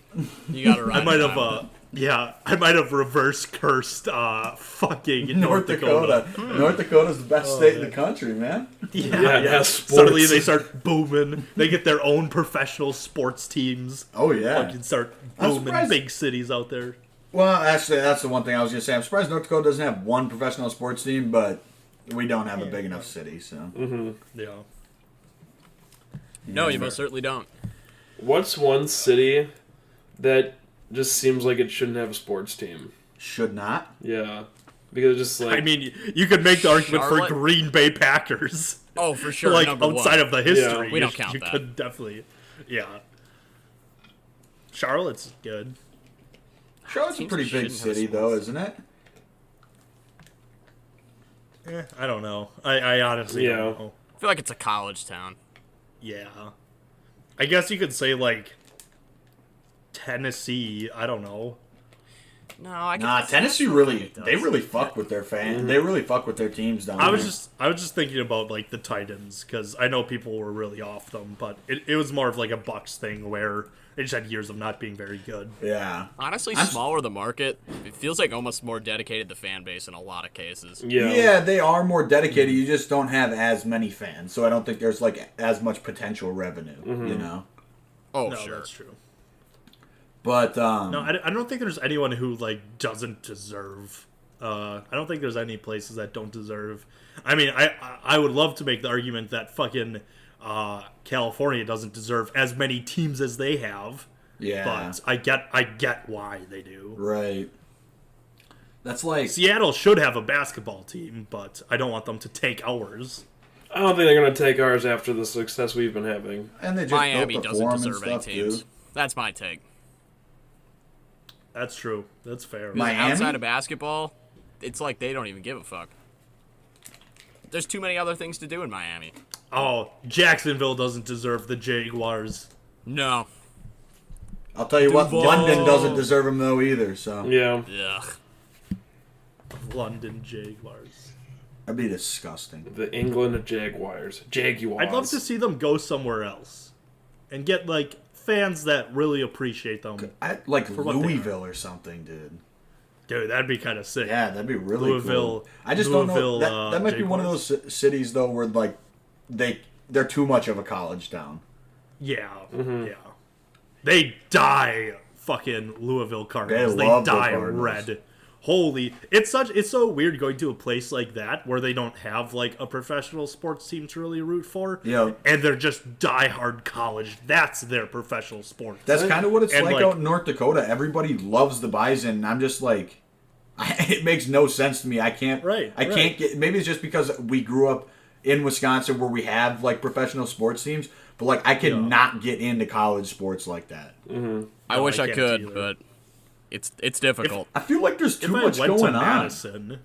You gotta ride. I might or have, die. I might have reverse cursed fucking North Dakota. North Dakota's the best state in the country, man. Yeah, it has sports. Suddenly they start booming. They get their own professional sports teams. Oh, yeah. Fucking start I'm booming surprised- big cities out there. Well, actually, that's the one thing I was going to say. I'm surprised North Dakota doesn't have one professional sports team, but we don't have a big enough city, so. Yeah. No, you most certainly don't. What's one city that just seems like it shouldn't have a sports team? Should not. Yeah. Because it's just like... I mean, you could make the argument Charlotte? for Green Bay Packers. Oh, for sure. Like, number outside one. of the history. We don't count you that. could definitely. Yeah. Charlotte's good. Charlotte's a Teams pretty big shouldn't have city, sports. though, isn't it? I don't know. I honestly Yeah. don't know. I feel like it's a college town. Yeah. I guess you could say, like, Tennessee. I don't know. No, I can. Nah, Tennessee they really fuck with their fans. They really fuck with their teams down there. I was just thinking about like the Titans because I know people were really off them, but it was more of like a Bucks thing where they just had years of not being very good. Yeah. Honestly, smaller the market, it feels like almost more dedicated the fan base in a lot of cases. Yeah, they are more dedicated. You just don't have as many fans, so I don't think there's like as much potential revenue. You know. Oh, No, sure. that's true. But No, I don't think there's anyone who like doesn't deserve. I don't think there's any places that don't deserve. I mean, I would love to make the argument that fucking California doesn't deserve as many teams as they have. yeah, But I get why they do. right. That's like Seattle should have a basketball team, but I don't want them to take ours. I don't think they're going to take ours after the success we've been having. and they just Miami built the doesn't forum and deserve any stuff, teams. too. That's my take. That's true. That's fair. Miami? Outside of basketball, it's like they don't even give a fuck. There's too many other things to do in Miami. Oh, Jacksonville doesn't deserve the Jaguars. No. I'll tell you what, Duval. London doesn't deserve them though either. So Yeah. Ugh. London Jaguars. that'd be disgusting. The England Jaguars. Jaguars. I'd love to see them go somewhere else and get like fans that really appreciate them. Like what they Louisville or something, dude. Dude, that'd be kind of sick. Yeah, that'd be really Louisville- cool. I just don't know. Louisville, That might be one of Jaguars. those cities though where like they're too much of a college town. Yeah. Yeah. They die fucking Louisville Cardinals. They They love the die Cardinals. red. Holy, it's so weird going to a place like that where they don't have like a professional sports team to really root for. Yeah. And they're just diehard college. That's their professional sport. That's kind of what it's And, like like- out in North Dakota. Everybody loves the Bison. And I'm just like, it makes no sense to me. I can't. Right, I can't get. Maybe it's just because we grew up in Wisconsin where we have like professional sports teams. But like, I cannot get into college sports like that. I wish I can't could, either. but it's difficult. I feel like there's too If I much went going to on. Madison,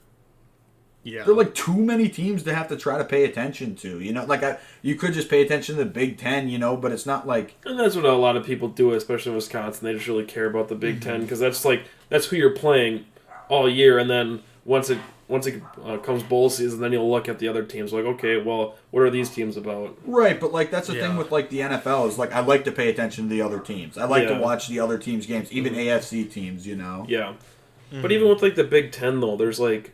yeah, There are like too many teams to have to try to pay attention to. You know, like you could just pay attention to the Big Ten. You know, but it's not like And that's what a lot of people do, especially in Wisconsin. They just really care about the Big Ten because that's who you're playing all year. And then once it comes bowl season, then you'll look at the other teams like, okay, well, what are these teams about? right. But like that's the thing Yeah. with like the NFL is like I like to pay attention to the other teams. I like to Yeah. watch the other teams' games, even AFC teams. You know, Yeah, but even with like the Big Ten though, there's like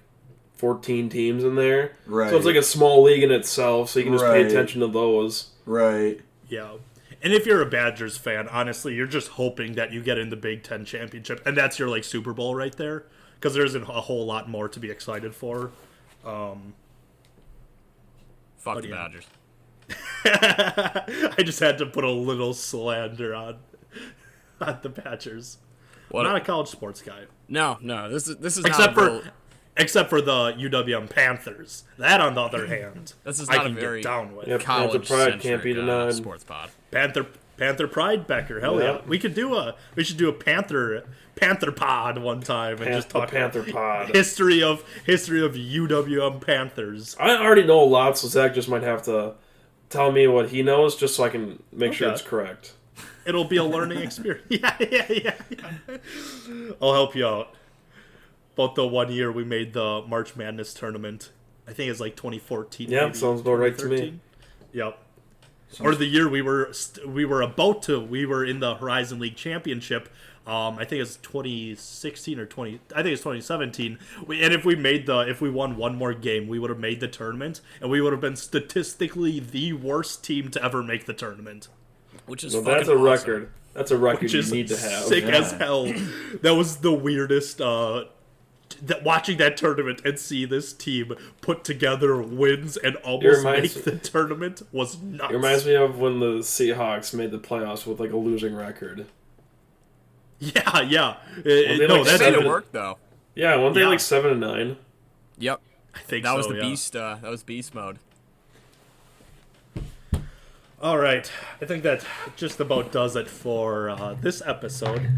14 teams in there, Right. so it's like a small league in itself. So you can just pay Right. attention to those. right. yeah. And if you're a Badgers fan, honestly, you're just hoping that you get in the Big Ten championship, and that's your like Super Bowl right there, because there isn't a whole lot more to be excited for. Fuck the yeah. Badgers. I just had to put a little slander on the Badgers. What? I'm not a college sports guy, No. This is except not a for real, except for the UWM Panthers. That, on the other hand, This is I not a can very- get down with. Yep. Panther pride can't be denied. Sports pod. Panther Pride Becker, hell yeah! Yeah. We should do a Panther pod one time and just talk Panther pod. history of UWM Panthers. I already know a lot, so Zach just might have to tell me what he knows, just so I can make sure Okay. it's correct. It'll be a learning experience. Yeah. I'll help you out. About the 1 year we made the March Madness tournament. I think it's like 2014. Yeah, maybe, sounds about right to me. 2013. Yep. Or the year we were in the Horizon League Championship. I think it's 2016 or 20. I think it's 2017. And if we won one more game, we would have made the tournament, and we would have been statistically the worst team to ever make the tournament. Which is So fucking that's a awesome. record. That's a record Which you is need to have. sick Yeah. as hell. That was the weirdest. Watching that tournament and see this team put together wins and almost reminds make the tournament was nuts. It reminds me of when the Seahawks made the playoffs with like a losing record. Yeah. they, No, like, that's They made seven- it work though. Yeah, weren't they Yeah. like 7-9? Yep. I think That was so, the yeah. beast. That was beast mode. All right, I think that just about does it for this episode.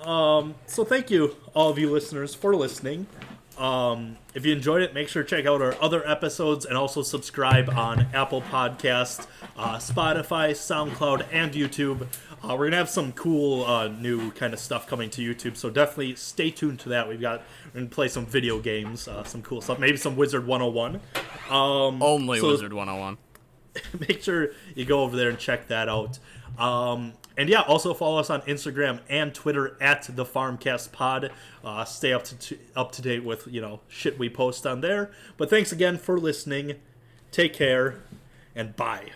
So thank you, all of you listeners, for listening. If you enjoyed it, make sure to check out our other episodes and also subscribe on Apple Podcasts, Spotify, SoundCloud, and YouTube. We're going to have some cool new kind of stuff coming to YouTube, so definitely stay tuned to that. We're going to play some video games, some cool stuff, maybe some Wizard 101. Only so Wizard 101. Make sure you go over there and check that out. And yeah, also follow us on Instagram and Twitter at the Farmcast Pod. Stay up to date with shit we post on there. But thanks again for listening. Take care and bye.